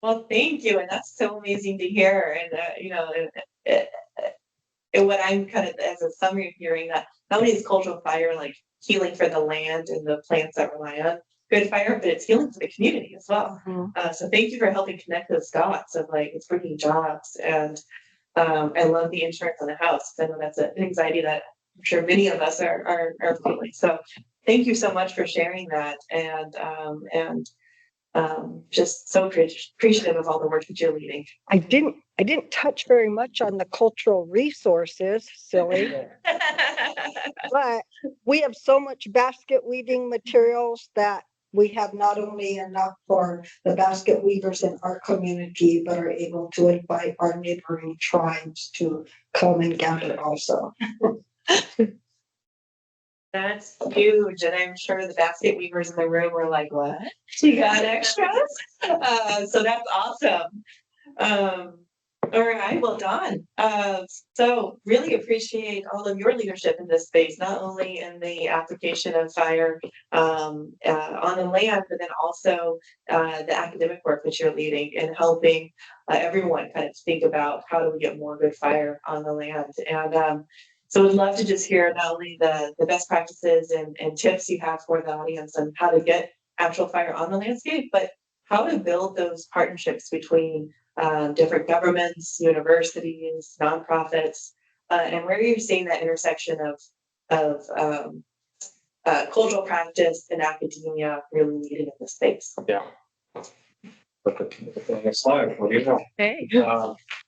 Well, thank you, and that's so amazing to hear. And and what I'm kind of as a summary of hearing that not only is cultural fire like healing for the land and the plants that rely on good fire, but it's healing for the community as well. So thank you for helping connect those dots of like it's bringing jobs. And I love the insurance on the house. I know that's an anxiety that I'm sure many of us are feeling. So thank you so much for sharing that, and just so appreciative of all the work that you're leading. I didn't touch very much on the cultural resources, silly, but we have so much basket weaving materials that we have not only enough for the basket weavers in our community, but are able to invite our neighboring tribes to come and gather also. That's huge, and I'm sure the basket weavers in the room were like, "What? You got extras?" So that's awesome. All right, well done. So really appreciate all of your leadership in this space, not only in the application of fire on the land, but then also the academic work that you're leading and helping everyone kind of think about how do we get more good fire on the land. And so we'd love to just hear not only the best practices and tips you have for the audience on how to get actual fire on the landscape, but how to build those partnerships between different governments, universities, nonprofits, and where you're seeing that intersection of cultural practice and academia really leading in the space. Yeah. Next slide. What do you know? Hey.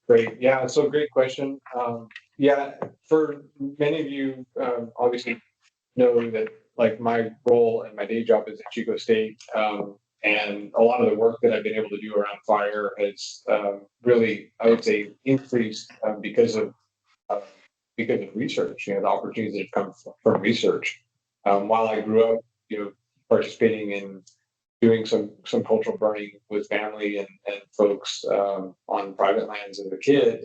Great. Yeah. So great question. Yeah. For many of you, obviously know that like my role and my day job is at Chico State. And a lot of the work that I've been able to do around fire has really, I would say, increased because of research. You know, the opportunities that have come from research. While I grew up, you know, participating in doing some cultural burning with family and folks on private lands as a kid,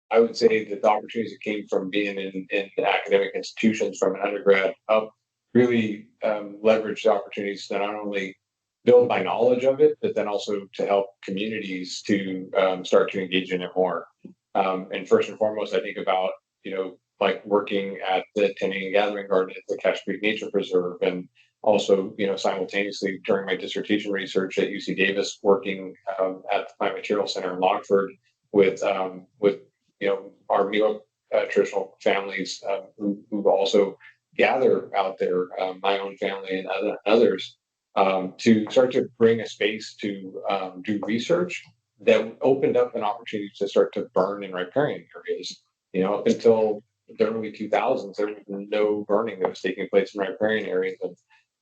I would say that the opportunities that came from being in academic institutions from an undergrad up really leveraged the opportunities to not only build my knowledge of it, but then also to help communities to start to engage in it more. And first and foremost, I think about, you know, like working at the Tending and Gathering Garden at the Cache Creek Nature Preserve, and also, you know, simultaneously during my dissertation research at UC Davis, working at the Plant Material Center in Lockford with you know, our Miwok traditional families who also gather out there, my own family and others, to start to bring a space to do research that opened up an opportunity to start to burn in riparian areas. You know, up until the early 2000s, there was no burning that was taking place in riparian areas. And,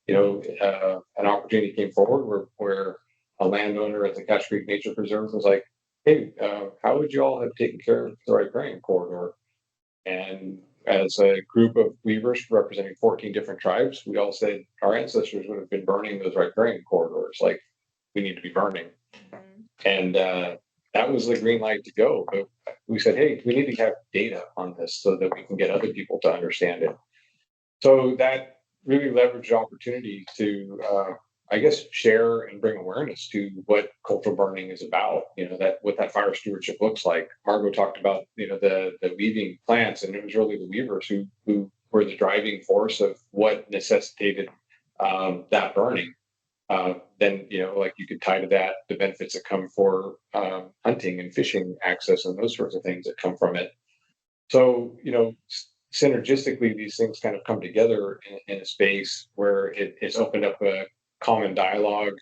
you know, an opportunity came forward where a landowner at the Cache Creek Nature Preserve was like, hey, how would you all have taken care of the riparian corridor? And as a group of weavers representing 14 different tribes, we all said our ancestors would have been burning those riparian corridors. Like, we need to be burning. And that was the green light to go. But we said, hey, we need to have data on this so that we can get other people to understand it. So that really leveraged opportunity to, I guess, share and bring awareness to what cultural burning is about. You know, that what that fire stewardship looks like. Margo talked about, you know, the weaving plants, and it was really the weavers who were the driving force of what necessitated that burning. then, like you could tie to that the benefits that come for hunting and fishing access and those sorts of things that come from it. So, synergistically, these things kind of come together in a space where it's opened up a common dialogue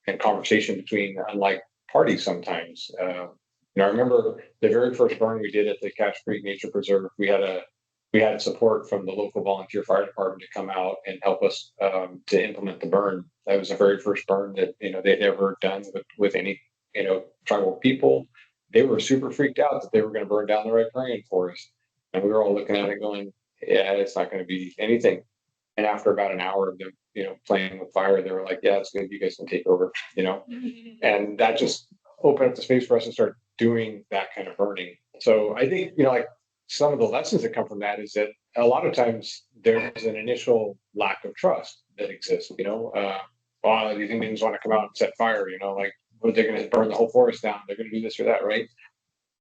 and conversation between unlike parties sometimes. I remember the very first burn we did at the Cache Creek Nature Preserve. We had support from the local volunteer fire department to come out and help us to implement the burn. That was the very first burn that they'd ever done with any tribal people. They were super freaked out that they were going to burn down the riparian forest, and we were all looking at it going, "Yeah, it's not going to be anything." And after about an hour of them, playing with fire, they were like, "Yeah, it's good. You guys can take over." And that just opened up the space for us to start doing that kind of burning. So I think like some of the lessons that come from that is that a lot of times there's an initial lack of trust that exists. Well, these Indians want to come out and set fire. Like, well, they're going to burn the whole forest down. They're going to do this or that, right?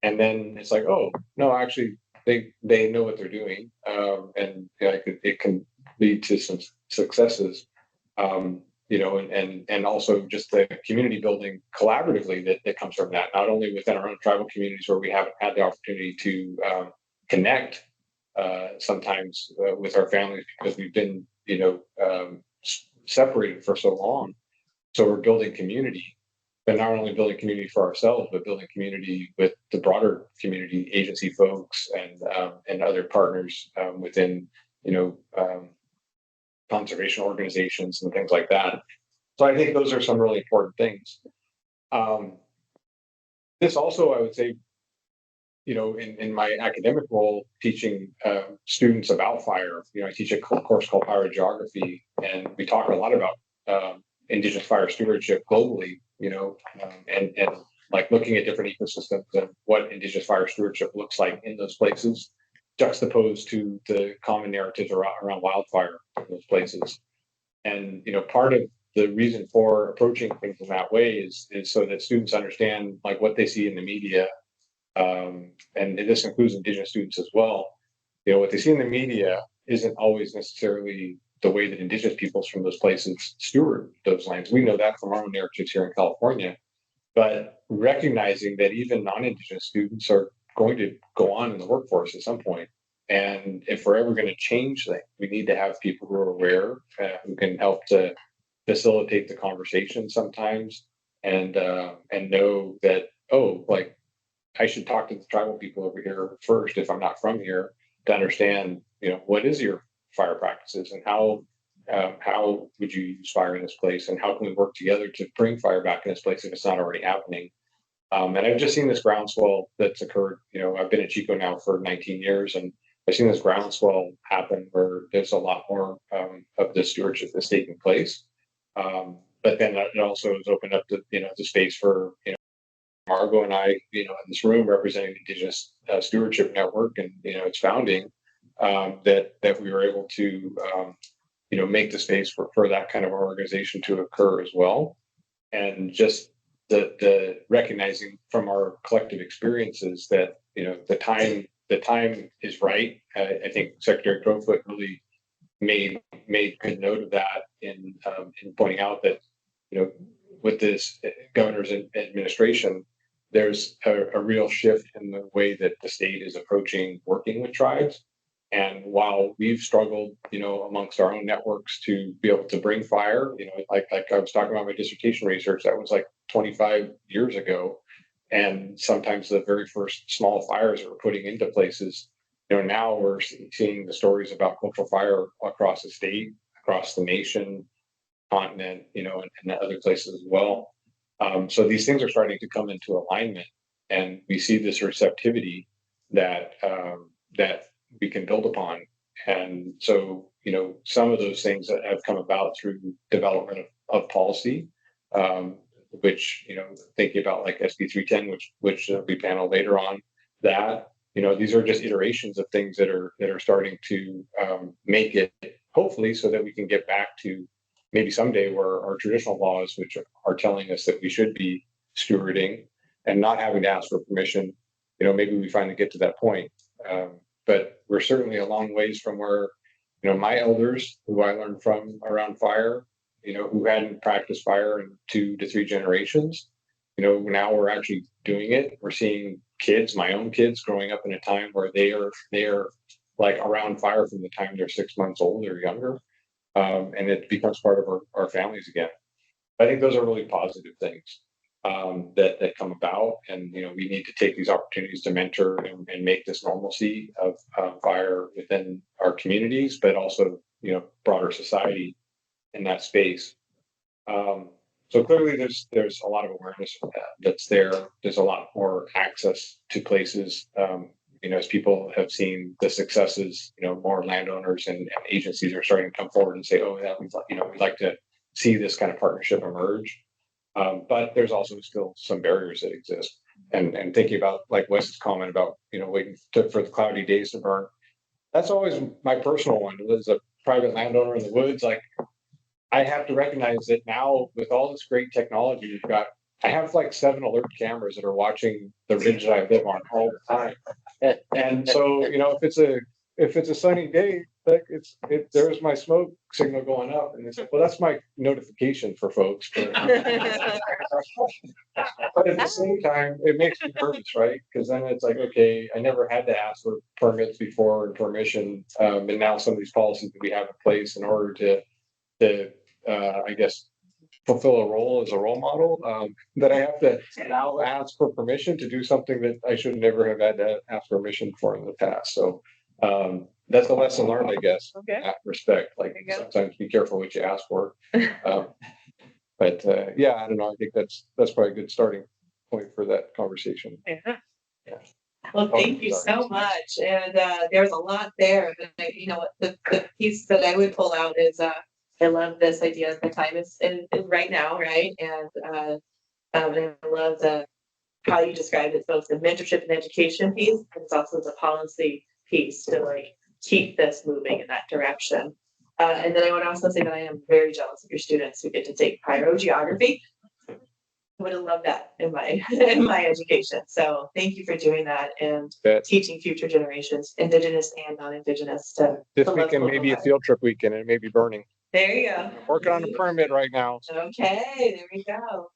And then it's like, oh no, actually, they know what they're doing, and it can lead to some successes. And also just the community building collaboratively that comes from that, not only within our own tribal communities where we haven't had the opportunity to connect sometimes with our families because we've been, separated for so long. So we're building community, but not only building community for ourselves, but building community with the broader community agency folks and other partners within, conservation organizations and things like that. So I think those are some really important things. This also, I would say, in my academic role, teaching students about fire, I teach a course called Fire Geography, and we talk a lot about Indigenous fire stewardship globally, and like looking at different ecosystems and what Indigenous fire stewardship looks like in those places, juxtaposed to the common narratives around wildfire in those places. And part of the reason for approaching things in that way is so that students understand like what they see in the media, and this includes Indigenous students as well. What they see in the media isn't always necessarily the way that Indigenous peoples from those places steward those lands. We know that from our own narratives here in California, but recognizing that even non-Indigenous students are going to go on in the workforce at some point. And if we're ever going to change things, we need to have people who are aware, who can help to facilitate the conversation sometimes, and know that, oh, like I should talk to the tribal people over here first if I'm not from here to understand, what is your fire practices and how would you use fire in this place and how can we work together to bring fire back in this place if it's not already happening. And I've just seen this groundswell that's occurred. I've been at Chico now for 19 years, and I've seen this groundswell happen where there's a lot more of the stewardship that's taking place. But then it also has opened up the space for Margo and I, in this room representing the Indigenous Stewardship Network and its founding, that we were able to make the space for that kind of organization to occur as well, and just the recognizing from our collective experiences that the time is right. I think Secretary Crowfoot really made good note of that in pointing out that with this governor's administration, there's a real shift in the way that the state is approaching working with tribes. And while we've struggled, amongst our own networks to be able to bring fire, like I was talking about my dissertation research, that was like 25 years ago. And sometimes the very first small fires that we're putting into places, now we're seeing the stories about cultural fire across the state, across the nation, continent, and other places as well. So these things are starting to come into alignment, and we see this receptivity that we can build upon. And so, some of those things that have come about through development of policy, which, thinking about like SB 310, which we panel later on, that, these are just iterations of things that are starting to make it, hopefully, so that we can get back to maybe someday where our traditional laws, which are telling us that we should be stewarding and not having to ask for permission, maybe we finally get to that point. But we're certainly a long ways from where, my elders, who I learned from around fire, who hadn't practiced fire in 2 to 3 generations. Now we're actually doing it. We're seeing kids, my own kids, growing up in a time where they're like around fire from the time they're 6 months old or younger, and it becomes part of our families again. I think those are really positive things that come about, and we need to take these opportunities to mentor and make this normalcy of fire within our communities, but also broader society in that space. So clearly, there's a lot of awareness of that's there. There's a lot more access to places. As people have seen the successes, more landowners and agencies are starting to come forward and say, "Oh, yeah, we'd like to see this kind of partnership emerge." But there's also still some barriers that exist. And thinking about like Wes's comment about waiting for the cloudy days to burn. That's always my personal one. As a private landowner in the woods, like I have to recognize that now with all this great technology we've got, I have like 7 alert cameras that are watching the ridge that I live on all the time. And so, if it's a sunny day, like there's my smoke signal going up, and it's like, well, that's my notification for folks. But at the same time, it makes me nervous, right? Because then it's like, okay, I never had to ask for permits before and permission, and now some of these policies that we have in place in order to I guess fulfill a role as a role model, that I have to now ask for permission to do something that I should never have had to ask permission for in the past. So that's a lesson learned, I guess, in that respect. Like sometimes be careful what you ask for. But yeah, I don't know. I think that's probably a good starting point for that conversation. Yeah. Well, thank you so much. And there's a lot there. But the piece that I would pull out is I love this idea. The time is right now, right? And I love how you described it, both the mentorship and education piece, and it's also the policy piece to like keep this moving in that direction. And then I would also say that I am very jealous of your students who get to take pyrogeography. I would have loved that in my education. So thank you for doing that and teaching future generations, Indigenous and non-Indigenous, this weekend maybe a field trip weekend, and it may be burning. There you go. I'm working on a permit right now. Okay, there we go.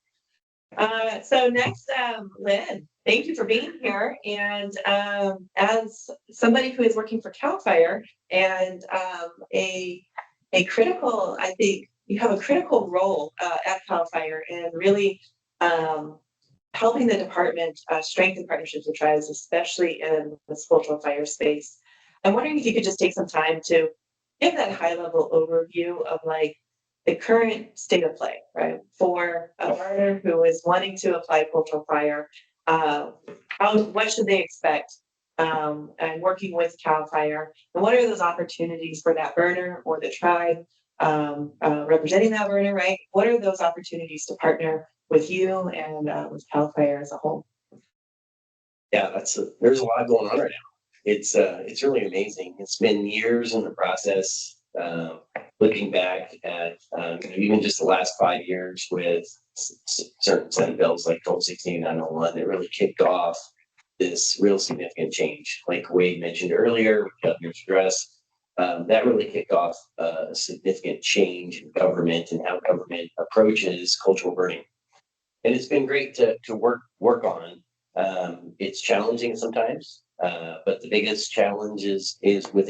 So next, Len, thank you for being here. And as somebody who is working for CAL FIRE and a critical, I think you have a critical role at CAL FIRE in really helping the department strengthen partnerships with tribes, especially in this cultural fire space. I'm wondering if you could just take some time to give that high level overview of like the current state of play, right? For a burner who is wanting to apply cultural fire, what should they expect? And working with CAL FIRE, and what are those opportunities for that burner or the tribe representing that burner, right? What are those opportunities to partner with you and with CAL FIRE as a whole? Yeah, there's a lot going on right now. It's really amazing. It's been years in the process. Looking back at even just the last 5 years with certain Senate bills like 1216 and 901 that really kicked off this real significant change. Like Wade mentioned earlier, with Governor's address, that really kicked off a significant change in government and how government approaches cultural burning. And it's been great to work on. It's challenging sometimes. But the biggest challenge is with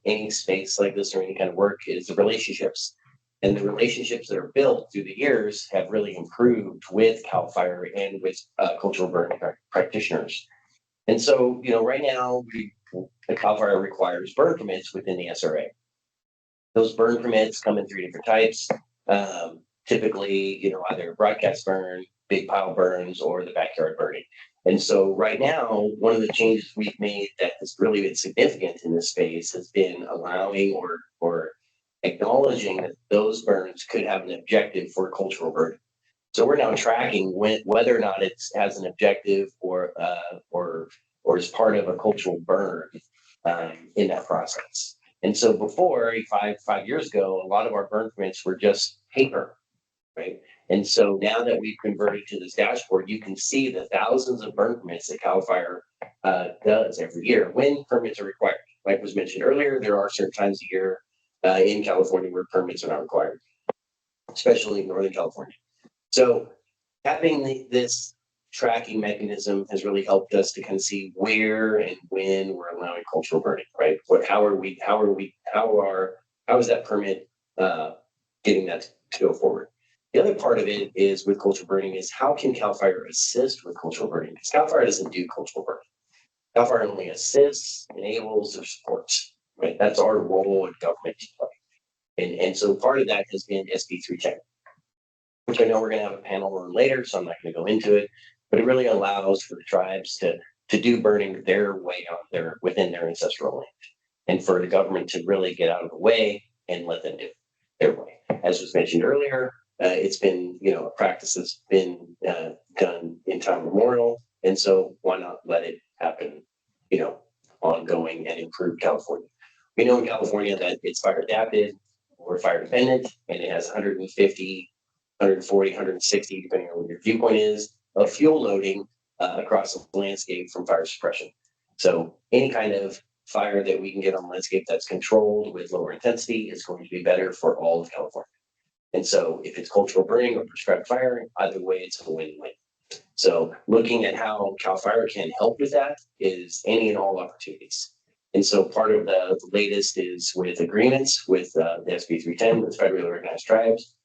any space like this or any kind of work is the relationships. And the relationships that are built through the years have really improved with CAL FIRE and with cultural burning practitioners. And so, right now, the CAL FIRE requires burn permits within the SRA. Those burn permits come in 3 different types. Typically, either broadcast burn, big pile burns, or the backyard burning. And so right now, one of the changes we've made that has really been significant in this space has been allowing or acknowledging that those burns could have an objective for cultural burning. So we're now tracking whether or not it has an objective or is part of a cultural burn in that process. And so before, five years ago, a lot of our burn permits were just paper, right? And so now that we've converted to this dashboard, you can see the thousands of burn permits that CAL FIRE does every year when permits are required. Like was mentioned earlier, there are certain times a year in California where permits are not required. especially in Northern California. So having this tracking mechanism has really helped us to kind of see where and when we're allowing cultural burning, right? How is that permit getting that to go forward? The other part of it is with cultural burning is how can CAL FIRE assist with cultural burning? Because CAL FIRE doesn't do cultural burning. CAL FIRE only assists, enables, or supports, right? That's our role in government to play. And so part of that has been SB 310, which I know we're going to have a panel on later, so I'm not going to go into it, but it really allows for the tribes to do burning their way out there within their ancestral land, and for the government to really get out of the way and let them do it their way. As was mentioned earlier, it's been, a practice that's been done in time memorial, and so why not let it happen, ongoing and improve California. We know in California that it's fire adapted or fire dependent, and it has 150, 140, 160, depending on what your viewpoint is, of fuel loading across the landscape from fire suppression. So any kind of fire that we can get on the landscape that's controlled with lower intensity is going to be better for all of California. And so if it's cultural burning or prescribed firing, either way, it's a win-win. So looking at how CAL FIRE can help with that is any and all opportunities. And so part of the latest is with agreements with the SB 310 with federally recognized tribes.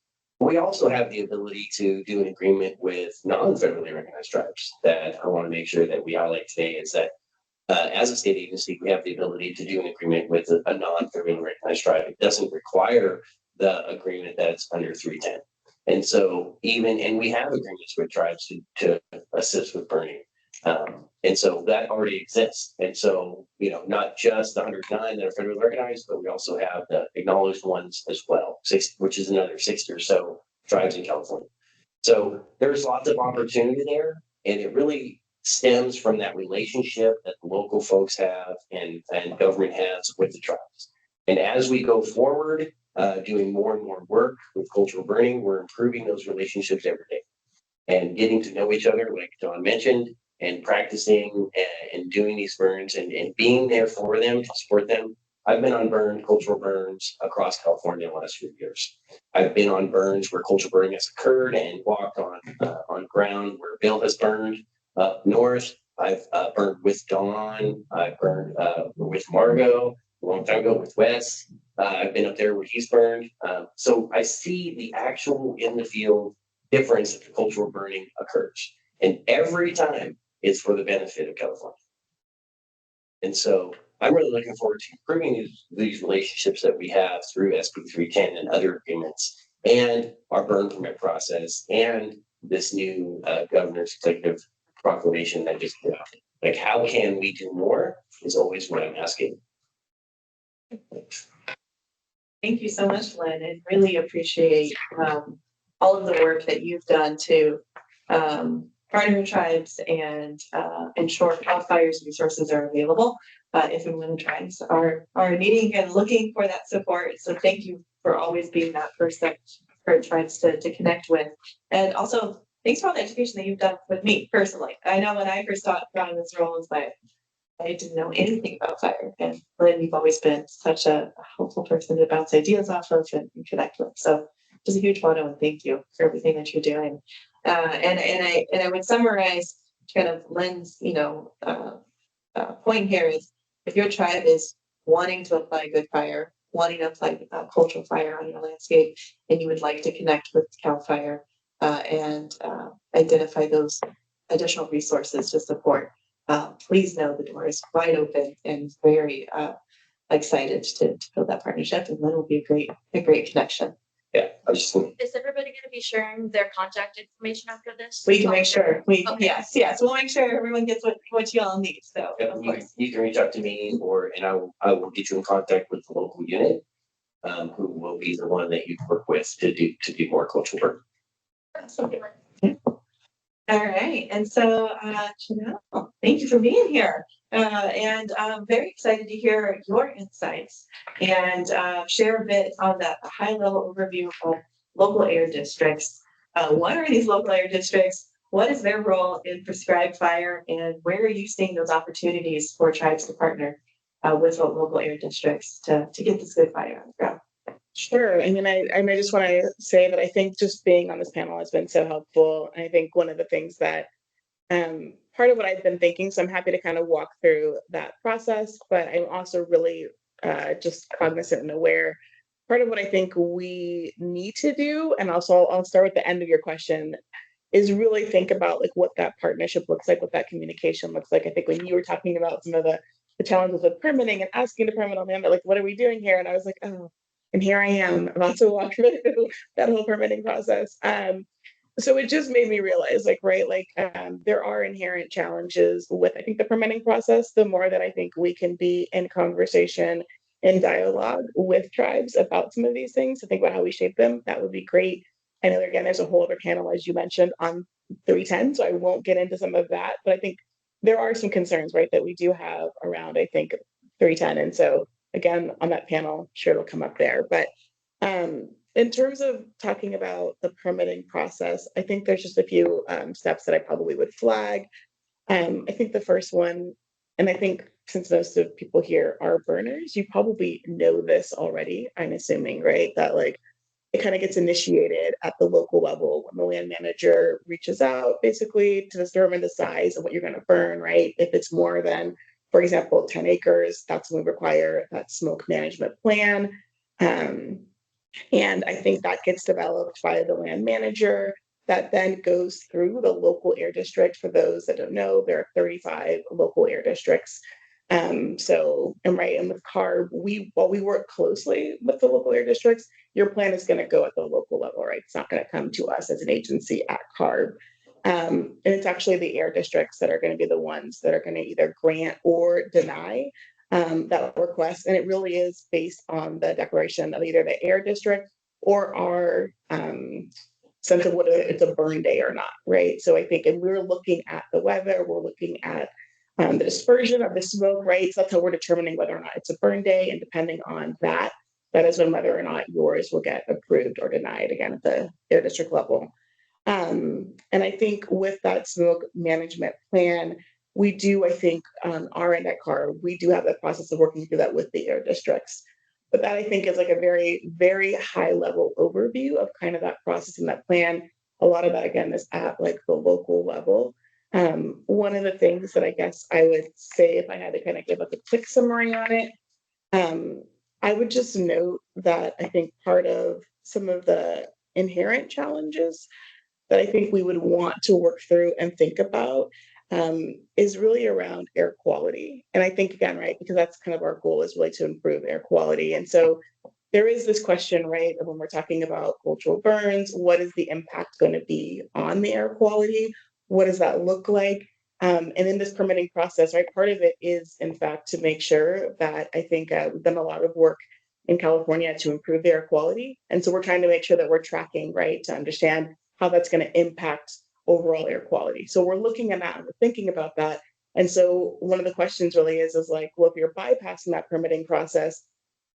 We also have the ability to do an agreement with non-federally recognized tribes that I want to make sure that we highlight today is that as a state agency, we have the ability to do an agreement with a non-federally recognized tribe. It doesn't require the agreement that's under 310. And so and we have agreements with tribes to assist with burning. And so that already exists. And so, not just the 109 that are federally recognized, but we also have the acknowledged ones as well, which is another 60 or so tribes in California. So there's lots of opportunity there, and it really stems from that relationship that the local folks have and government has with the tribes. And as we go forward, doing more and more work with cultural burning, we're improving those relationships every day and getting to know each other, like John mentioned, and practicing and doing these burns and being there for them to support them. I've been on cultural burns across California the last few years. I've been on burns where cultural burning has occurred and walked on ground where Bill has burned up north. I've burned with Dawn. I've burned with Margo a long time ago with Wes. I've been up there where he's burned. So I see the actual in the field difference that the cultural burning occurs. And every time it's for the benefit of California. And so I'm really looking forward to improving these relationships that we have through SB 310 and other agreements and our burn permit process and this new governor's executive proclamation that just came out. Like, how can we do more is always what I'm asking. Thank you so much, Len. I really appreciate all of the work that you've done to partner tribes and ensure CAL FIRE's resources are available if and when the tribes are needing and looking for that support. So thank you for always being that person for tribes to connect with. And also, thanks for all the education that you've done with me personally. I know when I first got in this role, I didn't know anything about fire. And Len, you've always been such a helpful person to bounce ideas off of and connect with. So just a huge motto and thank you for everything that you're doing. And I would summarize kind of Len's, point here is if your tribe is wanting to apply good fire, wanting to apply cultural fire on your landscape, and you would like to connect with CAL FIRE and identify those additional resources to support, please know the door is wide open and very excited to build that partnership, and Len will be a great connection. Yeah, Is everybody going to be sharing their contact information after this? We can make sure. Okay. Yes. We'll make sure everyone gets what you all need. So of course. You can reach out to me and I will get you in contact with the local unit, who will be the one that you work with to do more cultural work. All right. And so, Chanell, thank you for being here. And I'm very excited to hear your insights and share a bit on that high-level overview of local air districts. What are these local air districts? What is their role in prescribed fire? And where are you seeing those opportunities for tribes to partner with local air districts to get this good fire on the ground? Sure. I mean, I just want to say that I think just being on this panel has been so helpful. And I think one of the things that part of what I've been thinking, so I'm happy to kind of walk through that process, but I'm also really just cognizant and aware. Part of what I think we need to do, and also I'll start with the end of your question, is really think about like what that partnership looks like, what that communication looks like. I think when you were talking about some of the challenges with permitting and asking to permit on land, like what are we doing here? And I was like, oh, and here I am about to walk through that whole permitting process. So it just made me realize, like, right, like there are inherent challenges with, I think, the permitting process. The more that I think we can be in conversation and dialogue with tribes about some of these things, to think about how we shape them, that would be great. I know, again, there's a whole other panel, as you mentioned, on 310, so I won't get into some of that, but I think there are some concerns, right, that we do have around, I think, 310. And so, again, on that panel, sure, it'll come up there. But in terms of talking about the permitting process, I think there's just a few steps that I probably would flag. I think the first one, and I think since most of people here are burners, you probably know this already, I'm assuming, right? That like it kind of gets initiated at the local level when the land manager reaches out basically to determine the size of what you're going to burn, right? If it's more than, for example, 10 acres, that's when we require that smoke management plan. And I think that gets developed by the land manager. That then goes through the local air district. For those that don't know, there are 35 local air districts. So, and right, and with CARB, while we work closely with the local air districts, your plan is going to go at the local level, right? It's not going to come to us as an agency at CARB. And it's actually the air districts that are going to be the ones that are going to either grant or deny that request. And it really is based on the declaration of either the air district or our sense of whether it's a burn day or not, right? So I think, and we're looking at the weather, we're looking at the dispersion of the smoke, right? So that's how we're determining whether or not it's a burn day. And depending on that, that is when whether or not yours will get approved or denied, again, at the air district level. And I think with that smoke management plan, we do, I think, on our end at CARB, we do have the process of working through that with the air districts. But that I think is like a very, very high level overview of kind of that process and that plan. A lot of that, again, is at like the local level. One of the things that I guess I would say, if I had to kind of give like a quick summary on it, I would just note that I think part of some of the inherent challenges that I think we would want to work through and think about is really around air quality. And I think, again, right, because that's kind of our goal, is really to improve air quality. And so there is this question, right, of when we're talking about cultural burns, what is the impact going to be on the air quality? What does that look like? And in this permitting process, right, part of it is, in fact, to make sure that I think we've done a lot of work in California to improve the air quality. And so we're trying to make sure that we're tracking, right, to understand how that's going to impact overall air quality. So we're looking at that and we're thinking about that. And so one of the questions really is like, well, if you're bypassing that permitting process,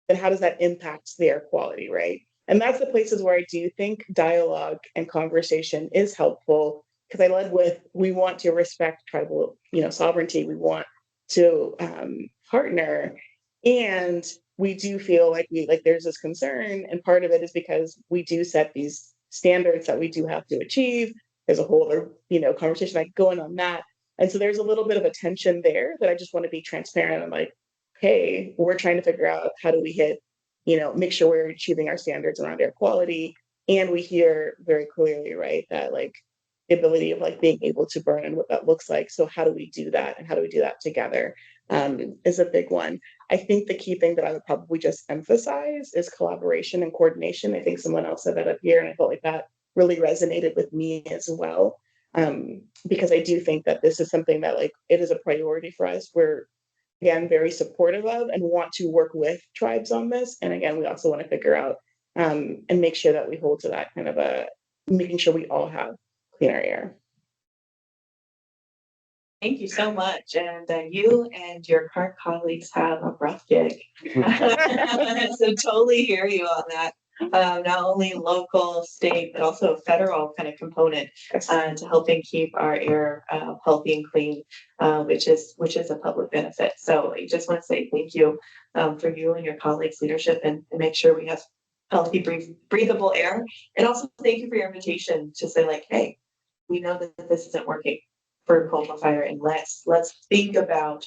then how does that impact the air quality, right? And that's the places where I do think dialogue and conversation is helpful, because I led with, we want to respect tribal, sovereignty. We want to partner, and we do feel like there's this concern, and part of it is because we do set these standards that we do have to achieve. There's a whole other, conversation like going on that. And so there's a little bit of a tension there that I just want to be transparent. I'm like, hey, we're trying to figure out how do we hit, make sure we're achieving our standards around air quality. And we hear very clearly, right, that like the ability of like being able to burn and what that looks like. So how do we do that? And how do we do that together is a big one. I think the key thing that I would probably just emphasize is collaboration and coordination. I think someone else said that up here, and I felt like that really resonated with me as well. Because I do think that this is something that like it is a priority for us. We're, again, very supportive of and want to work with tribes on this. And again, we also want to figure out and make sure that we hold to that kind of making sure we all have cleaner air. Thank you so much. And you and your CARB colleagues have a rough gig. So totally hear you on that. Not only local, state, but also a federal kind of component to helping keep our air healthy and clean, which is a public benefit. So I just want to say thank you for you and your colleagues' leadership, and make sure we have healthy, breathable air. And also thank you for your invitation to say like, hey, we know that this isn't working for cultural fire, and let's think about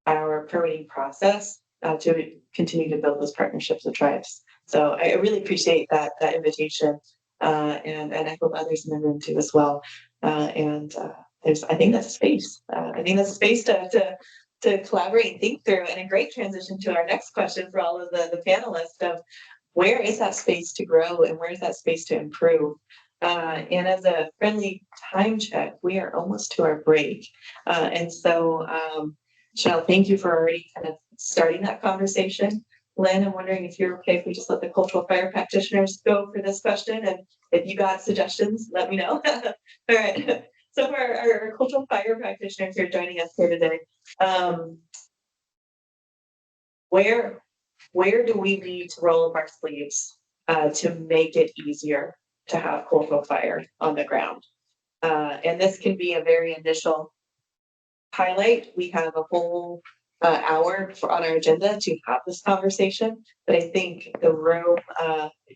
our permitting process to continue to build those partnerships with tribes. So I really appreciate that invitation, and I hope others in the room too as well. I think that's a space. I think that's a space to collaborate and think through, and a great transition to our next question for all of the panelists of where is that space to grow and where is that space to improve. And as a friendly time check, we are almost to our break. And so, Chanell, thank you for already kind of starting that conversation. Len, I'm wondering if you're okay if we just let the cultural fire practitioners go for this question, and if you got suggestions, let me know. All right. So for our cultural fire practitioners who are joining us here today, where do we need to roll up our sleeves to make it easier to have cultural fire on the ground? And this can be a very initial highlight. We have a whole hour on our agenda to have this conversation, but I think the room,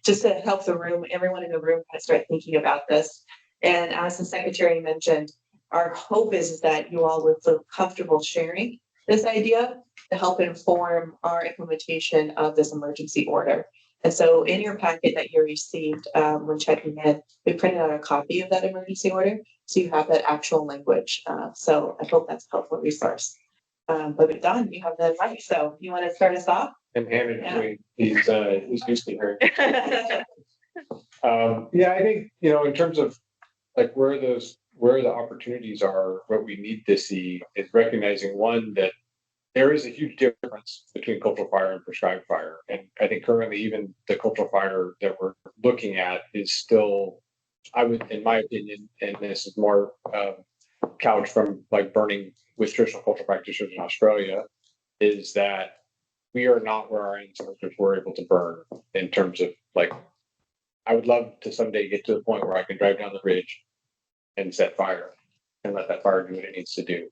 just to help the room, everyone in the room kind of start thinking about this. And as the secretary mentioned, our hope is that you all would feel comfortable sharing this idea to help inform our implementation of this emergency order. And so in your packet that you received when checking in, we printed out a copy of that emergency order, so you have that actual language. So I hope that's a helpful resource. But Don, you have the mic, so you want to start us off? And handed to me, he's used to hearing. Yeah, I think, in terms of like where the opportunities are, what we need to see is recognizing one, that there is a huge difference between cultural fire and prescribed fire. And I think currently even the cultural fire that we're looking at is still, in my opinion, and this is more couched from like burning with traditional cultural practitioners in Australia, is that we are not where our ancestors were able to burn in terms of like, I would love to someday get to the point where I can drive down the ridge and set fire and let that fire do what it needs to do.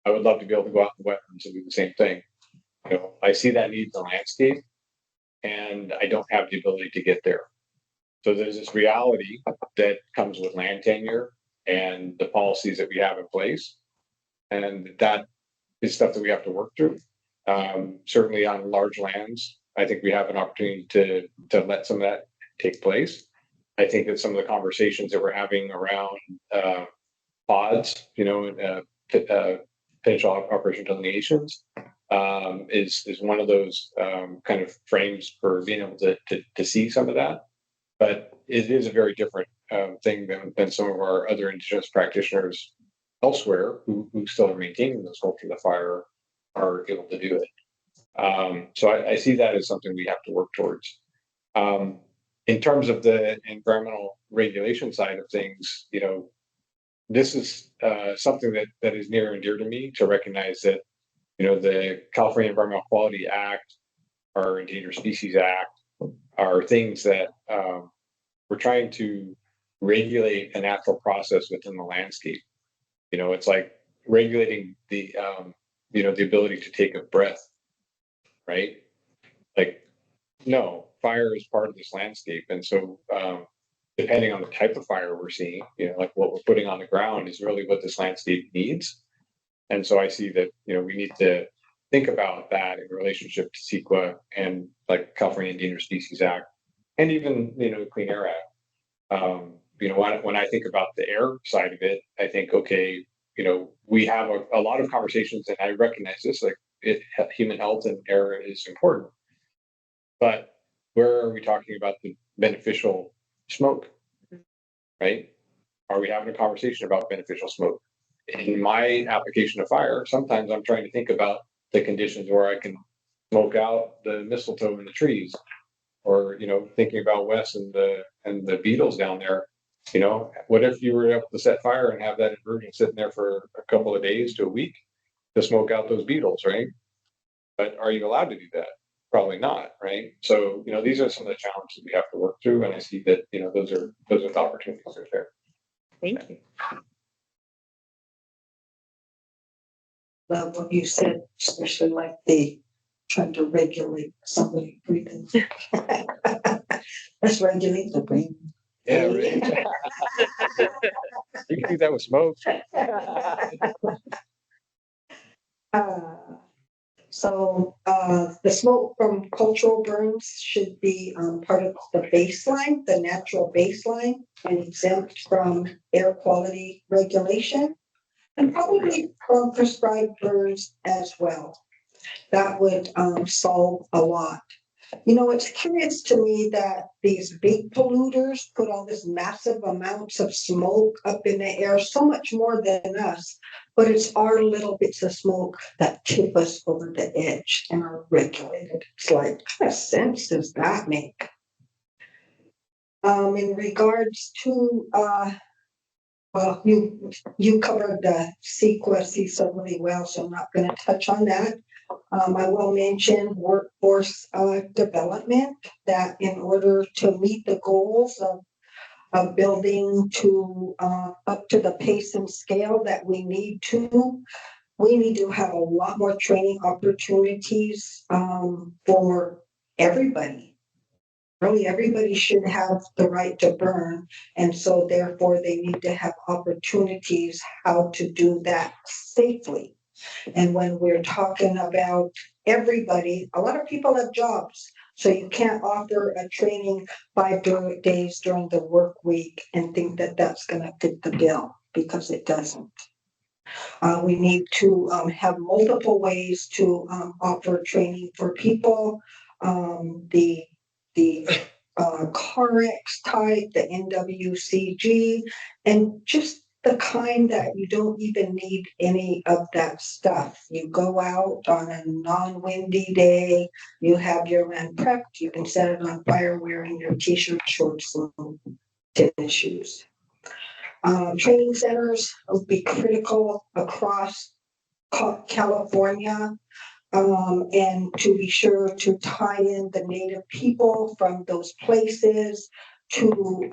I would love to be able to go out in the wetlands and do the same thing. I see that need in the landscape, and I don't have the ability to get there. So there's this reality that comes with land tenure and the policies that we have in place, and that is stuff that we have to work through. Certainly on large lands, I think we have an opportunity to let some of that take place. I think that some of the conversations that we're having around pods, potential operation delineations, is one of those kind of frames for being able to see some of that. But it is a very different thing than some of our other Indigenous practitioners elsewhere who still are maintaining those cultures of fire are able to do it. So I see that as something we have to work towards. In terms of the environmental regulation side of things, this is something that is near and dear to me, to recognize that, the California Environmental Quality Act, our Endangered Species Act, are things that we're trying to regulate a natural process within the landscape. It's like regulating the ability to take a breath, right? Like, no, fire is part of this landscape. And so depending on the type of fire we're seeing, like what we're putting on the ground is really what this landscape needs. And so I see that, we need to think about that in relationship to CEQA and like California Endangered Species Act, and even, Clean Air Act. When I think about the air side of it, I think, okay, we have a lot of conversations, and I recognize this, like human health and air is important. But where are we talking about the beneficial smoke, right? Are we having a conversation about beneficial smoke? In my application of fire, sometimes I'm trying to think about the conditions where I can smoke out the mistletoe in the trees, or thinking about Wes and the beetles down there. What if you were able to set fire and have that inversion sitting there for a couple of days to a week to smoke out those beetles, right? But are you allowed to do that? Probably not, right? So these are some of the challenges we have to work through, and I see that those are the opportunities that are there. Thank you. Love what you said, especially like the trying to regulate somebody breathing. Let's regulate the brain. Yeah, right. You can do that with smoke. The smoke from cultural burns should be part of the baseline, the natural baseline, and exempt from air quality regulation, and probably from prescribed burns as well. That would solve a lot. You know, it's curious to me that these big polluters put all this massive amounts of smoke up in the air, so much more than us, but it's our little bits of smoke that tip us over the edge and are regulated. It's like, what kind of sense does that make? In regards to, well, you covered the CEQA really well, so I'm not going to touch on that. I will mention workforce development, that in order to meet the goals of building to up to the pace and scale that we need to have a lot more training opportunities for everybody. Really, everybody should have the right to burn, and so therefore they need to have opportunities how to do that safely. And when we're talking about everybody, a lot of people have jobs, so you can't offer a training 5 days during the work week and think that that's going to fit the bill, because it doesn't. We need to have multiple ways to offer training for people. The CARX type, the NWCG, and just the kind that you don't even need any of that stuff. You go out on a non-windy day, you have your land prepped, you can set it on fire wearing your t-shirt, shorts, and tennis shoes. Training centers will be critical across California, and to be sure to tie in the native people from those places to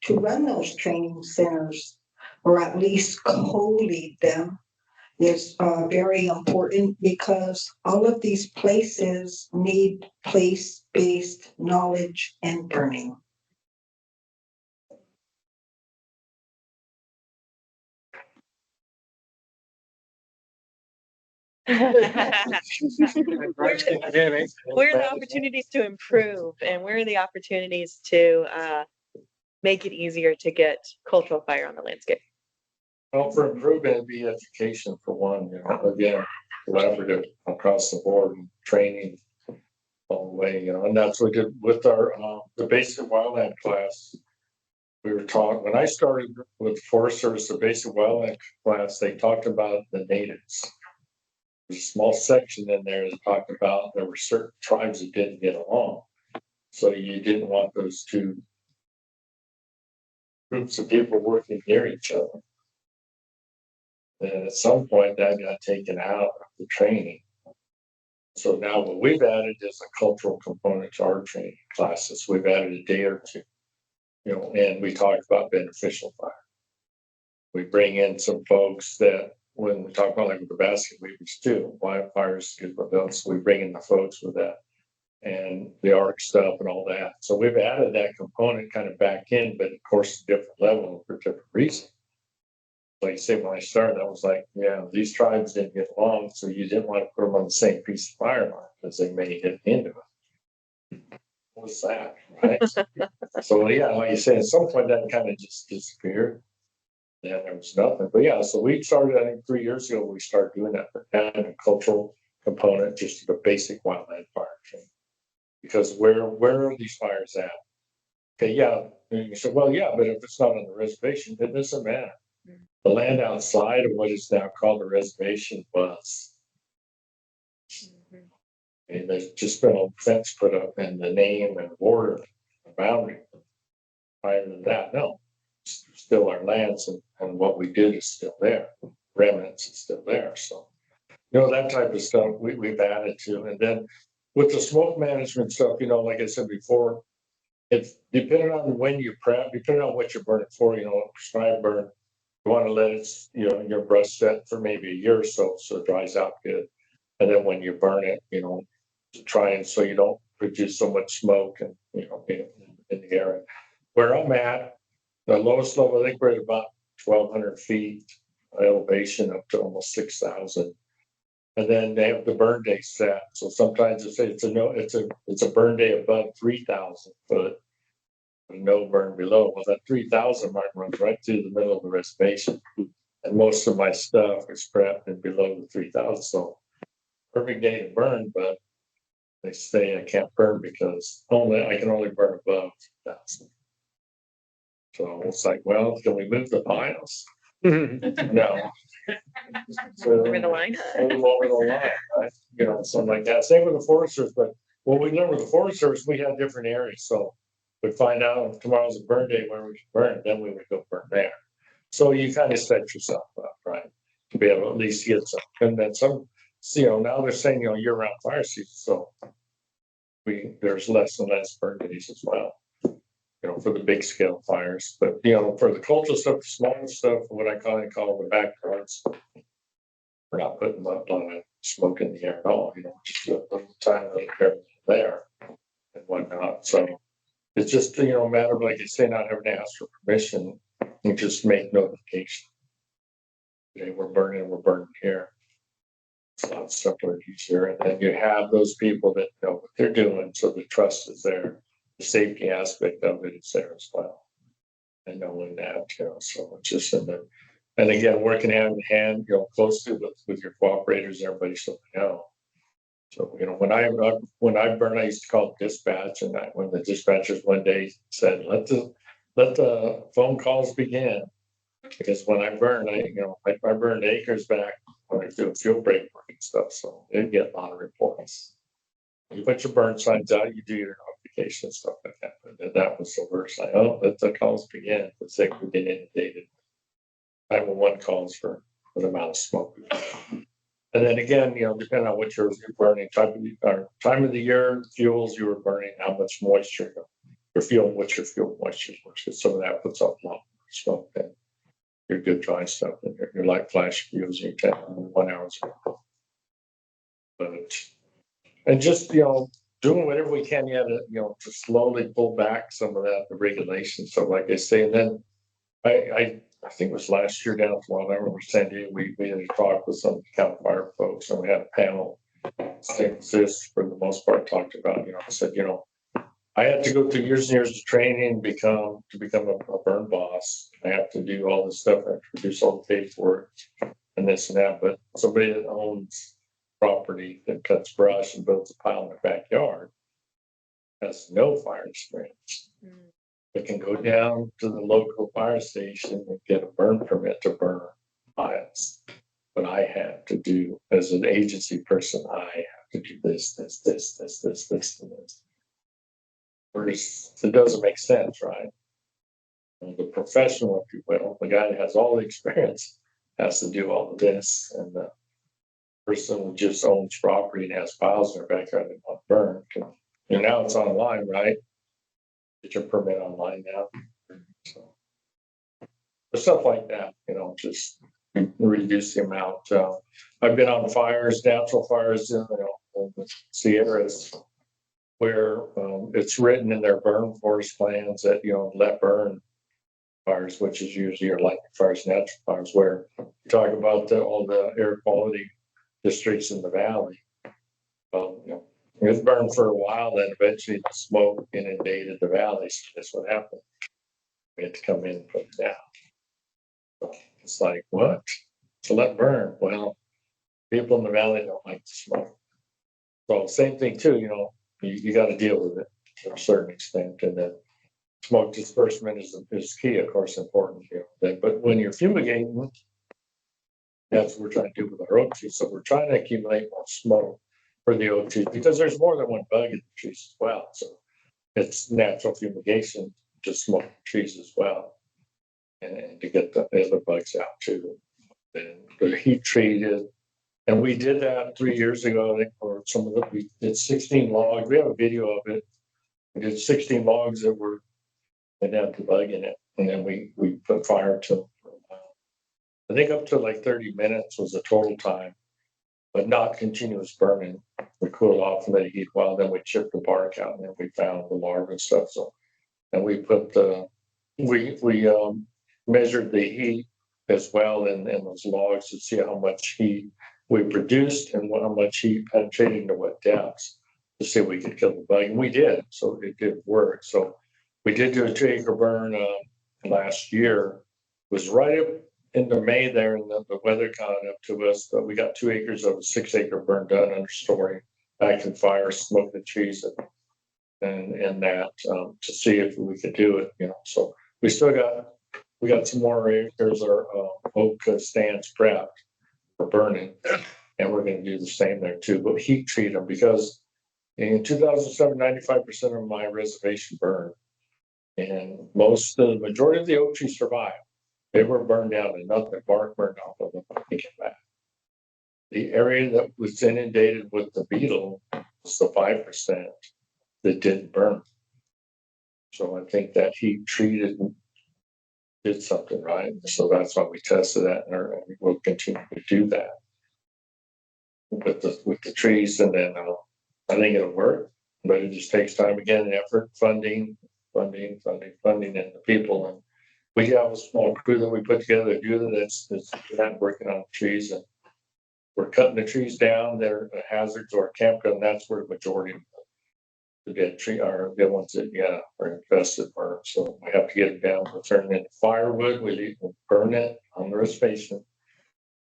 run those training centers, or at least co-lead them, is very important, because all of these places need place-based knowledge and burning. Where are the opportunities to improve, and where are the opportunities to make it easier to get cultural fire on the landscape? Well, for improvement, it'd be education for one, again, collaborative across the board and training all the way, and that's what we did with our, the basic wildland class. We were taught, when I started with the Forest Service, the basic wildland class, they talked about the natives. There's a small section in there that talked about there were certain tribes that didn't get along. So you didn't want those two groups of people working near each other. And at some point that got taken out of the training. So now what we've added is a cultural component to our training classes. We've added a day or two, and we talked about beneficial fire. We bring in some folks that, when we talk about like with the basket weavers too, wildfires, good for those. So we bring in the folks with that and the ARC stuff and all that. So we've added that component kind of back in, but of course, different level for different reasons. Like I say, when I started, I was like, yeah, these tribes didn't get along, so you didn't want to put them on the same piece of fire line because they may hit into it. What's that, right? So yeah, like you said, at some point that kind of just disappeared. Yeah, there was nothing. But yeah, so we started, I think 3 years ago, we started doing that, adding a cultural component just to the basic wildland fire training. Because where are these fires at? Okay, yeah. And you said, well, yeah, but if it's not on the reservation, it doesn't matter. The land outside of what is now called the reservation was. And there's just been a fence put up and the name and border, the boundary. Prior to that, no. Still our lands and what we did is still there. Remnants is still there. So, that type of stuff we've added to. And then with the smoke management stuff, like I said before, it's depending on when you prep, depending on what you're burning for, prescribed burn, you want to let it, your brush set for maybe a year or so it dries out good. And then when you burn it, to try and so you don't produce so much smoke and, in the air. Where I'm at, the lowest level, I think we're at about 1,200 feet elevation up to almost 6,000. And then they have the burn day set. So sometimes it's a burn day above 3,000 foot, with no burn below. Well, that 3,000 mark runs right through the middle of the reservation. And most of my stuff is prepped and below the 3,000. So perfect day to burn, but they say I can't burn because I can only burn above 3,000. So it's like, well, can we move the piles? No. So, Over the line. over the line, right? Something like that. Same with the Forest Service, but what we learned with the Forest Service, we had different areas. So we find out if tomorrow's a burn day where we can burn, then we would go burn there. So you kind of set yourself up, right? To be able to at least get some. And then some, now they're saying, year-round fire season. So there's less and less burn days as well, for the big scale fires. But, for the cultural stuff, the smaller stuff, what I call the backyards, we're not putting a lot of smoke in the air at all, just a little tiny little area there and whatnot. So it's just, a matter of, like I say, not having to ask for permission. You just make notification. Okay, we're burning here. It's a lot simpler and easier. And then you have those people that know what they're doing. So the trust is there. The safety aspect of it is there as well. And knowing that, so it's just and again, working hand in hand, closely with your cooperators, everybody so they know. So, when I burn, I used to call it dispatch, and when the dispatchers one day said, let the phone calls begin. Because when I burn, I burned acres back when I do fuel break work and stuff. So they get a lot of reports. You put your burn signs out, you do your notification stuff like that. But that was the worst. Let the calls begin. The sick would get inundated. 911 calls for the amount of smoke. And then again, depending on what you're burning, time of the year, fuels you were burning, how much moisture you're feeling, what your fuel moisture was. Some of that puts off a lot more smoke than your good dry stuff and your light flash fuels you 10 1 hour. And just doing whatever we can to slowly pull back some of that, the regulations. So like I say, and then I think it was last year down to Alabama or San Diego, we had a talk with some Cal Fire folks, and we had a panel. This for the most part talked about, I said, I had to go through years and years of training to become a burn boss. I have to do all this stuff. I have to produce all the paperwork and this and that. But somebody that owns property that cuts brush and builds a pile in their backyard has no fire experience. They can go down to the local fire station and get a burn permit to burn piles. But I have to do, as an agency person, I have to do this, and this. It doesn't make sense, right? And the professional, if you will, the guy that has all the experience has to do all of this. And the person who just owns property and has piles in their backyard they want burned. And now it's online, right? Get your permit online now. So stuff like that, just reduce the amount. I've been on fires, natural fires, in the Sierras, where it's written in their burn forest plans that let burn fires, which is usually your lightning fires, natural fires, where you talk about all the air quality districts in the valley. It was burned for a while, then eventually the smoke inundated the valley. So that's what happened. We had to come in and put it down. So it's like, what? So let burn. Well, people in the valley don't like the smoke. So same thing too, you got to deal with it to a certain extent. And then smoke disbursement is key, of course, important. But when you're fumigating, that's what we're trying to do with our oak trees. So we're trying to accumulate more smoke for the oak trees because there's more than one bug in the trees as well. So it's natural fumigation to smoke the trees as well. And to get the other bugs out too. And they're heat treated. And we did that 3 years ago, I think, or some of them. We did 16 logs. We have a video of it. We did 16 logs that had the bug in it. And then we put fire to them for a while. I think up to like 30 minutes was the total time. but not continuous burning. We cool off and let it heat well, then we chip the bark out, and then we found the larvae and stuff. So, and we put we measured the heat as well in those logs to see how much heat we produced and how much heat penetrated into what depths to see if we could kill the bug. And we did, so it did work. So we did do a 2-acre burn last year. It was right up into May there, and the weather caught up to us, but we got 2 acres of a 6-acre burn done understory, back in fire, smoke the trees and that to see if we could do it, you know. So we got some more acres or oak stands prepped for burning, and we're going to do the same there too, but heat treat them, because in 2007, 95% of my reservation burned, and the majority of the oak trees survived. They were burned out and nothing, bark burned off of them. The area that was inundated with the beetle was the 5% that didn't burn. So I think that heat treated did something right. So that's why we tested that, and we'll continue to do that with the trees. And then I think it'll work, but it just takes time, again, and effort, funding, and the people. And we have a small crew that we put together to do that's working on the trees, and we're cutting the trees down. They're hazards or campground. That's where the majority of the dead tree are the ones that are infested burn. So we have to get it down. We'll turn it into firewood. We'll burn it on the reservation,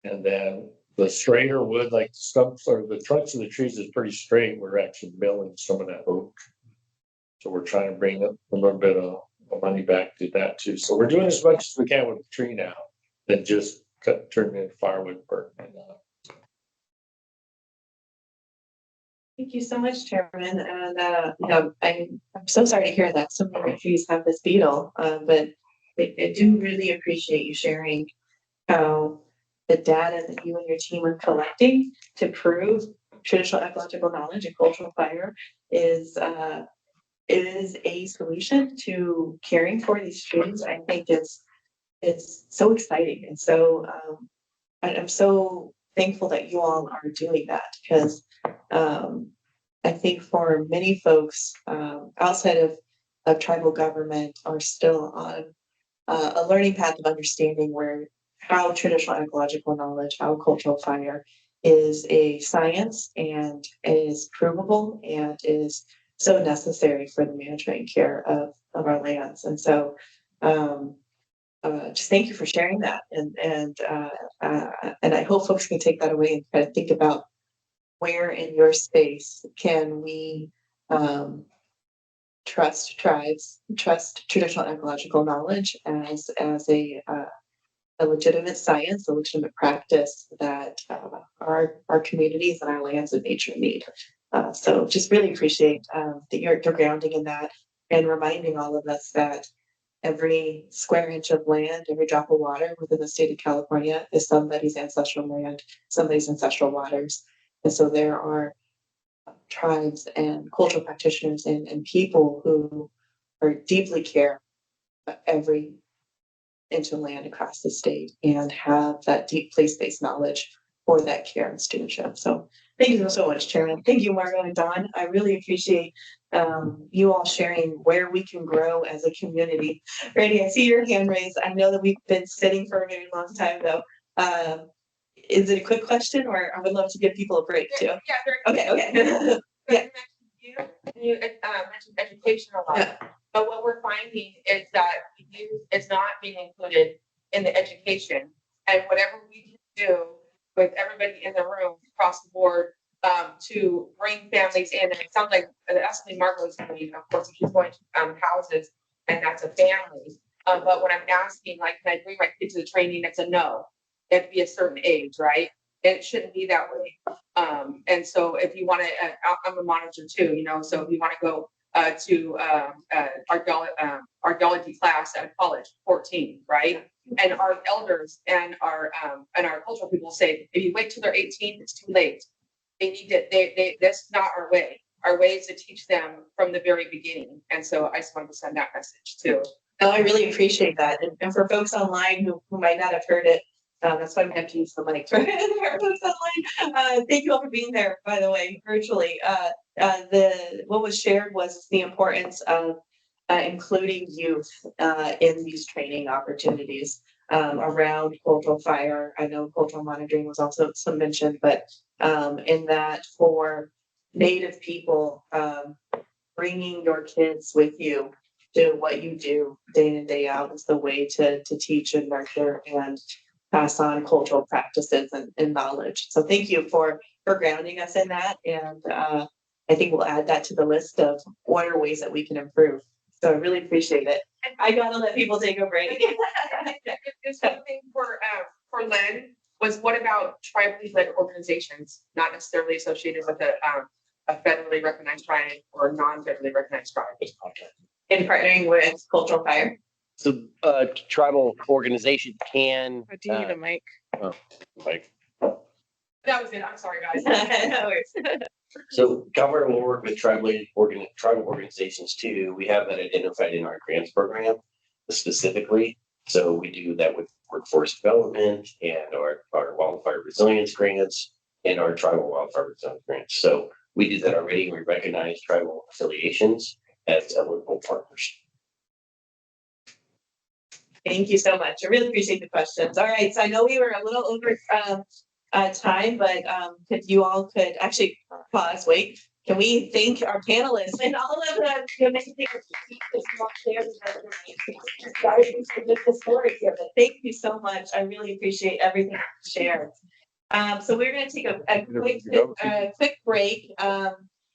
and then the straighter wood, like the stumps or the trunks of the trees, is pretty straight. We're actually milling some of that oak. So we're trying to bring up a little bit of money back to that too. So we're doing as much as we can with the tree now, than just turn it into firewood burn. Thank you so much, Chairman. And I'm so sorry to hear that so many trees have this beetle, but I do really appreciate you sharing how the data that you and your team are collecting to prove traditional ecological knowledge and cultural fire is a solution to caring for these trees. I think it's so exciting, and so I'm so thankful that you all are doing that, because I think for many folks outside of tribal government are still on a learning path of understanding how traditional ecological knowledge, how cultural fire is a science and is provable and is so necessary for the management and care of our lands. And so just thank you for sharing that. And I hope folks can take that away and kind of think about where in your space can we trust tribes, trust traditional ecological knowledge as a legitimate science, a legitimate practice that our communities and our lands and nature need. So just really appreciate that you're grounding in that and reminding all of us that every square inch of land, every drop of water within the state of California is somebody's ancestral land, somebody's ancestral waters. And so there are tribes and cultural practitioners and people who are deeply care about every inch of land across the state and have that deep place-based knowledge for that care and stewardship. So thank you so much, Chairman. Thank you, Margo and Don. I really appreciate you all sharing where we can grow as a community. Randy, I see your hand raised. I know that we've been sitting for a very long time though. Is it a quick question, or I would love to give people a break too? Yeah. Okay. Yeah. You mentioned education a lot, yeah. But what we're finding is that youth is not being included in the education, and whatever we can do with everybody in the room across the board to bring families in, and it sounds like that's something Margo is doing. Of course, if she's going to houses, and that's a family. But when I'm asking, like, can I bring my kids to the training? It's a no. It'd be a certain age, right? It shouldn't be that way. And so if you want to, I'm a monitor too, you know, so if you want to go to our geology class at college, 14, right? And our elders and our cultural people say, if you wait till they're 18, it's too late. They need to, that's not our way. Our way is to teach them from the very beginning. And so I just wanted to send that message too. Oh, I really appreciate that. And for folks online who might not have heard it, That's why we have to use the mic for our folks online. Thank you all for being there, by the way, virtually. What was shared was the importance of including youth in these training opportunities around cultural fire. I know cultural monitoring was also some mentioned, but in that for Native people, bringing your kids with you to what you do day in and day out is the way to teach and nurture and pass on cultural practices and knowledge. So thank you for grounding us in that. And I think we'll add that to the list of what are ways that we can improve. So I really appreciate it. I gotta let people take a break. The same thing for Len was what about tribally led organizations, not necessarily associated with a federally recognized tribe or non-federally recognized tribe? In partnering with Cultural Fire. So tribal organization can. Do you need a mic? Like, That was it. I'm sorry, guys. No worries. so Calvert will work with tribal organizations too. We have that identified in our grants program specifically. So we do that with workforce development and our wildfire resilience grants and our tribal wildfire resilience grants. So we do that already. We recognize tribal affiliations as eligible partners. Thank you so much. I really appreciate the questions. All right, so I know we were a little over time, but if you all could actually pause, wait. Can we thank our panelists and all of the amazing sorry for just the stories here, but thank you so much. I really appreciate everything shared. So we're going to take a quick break.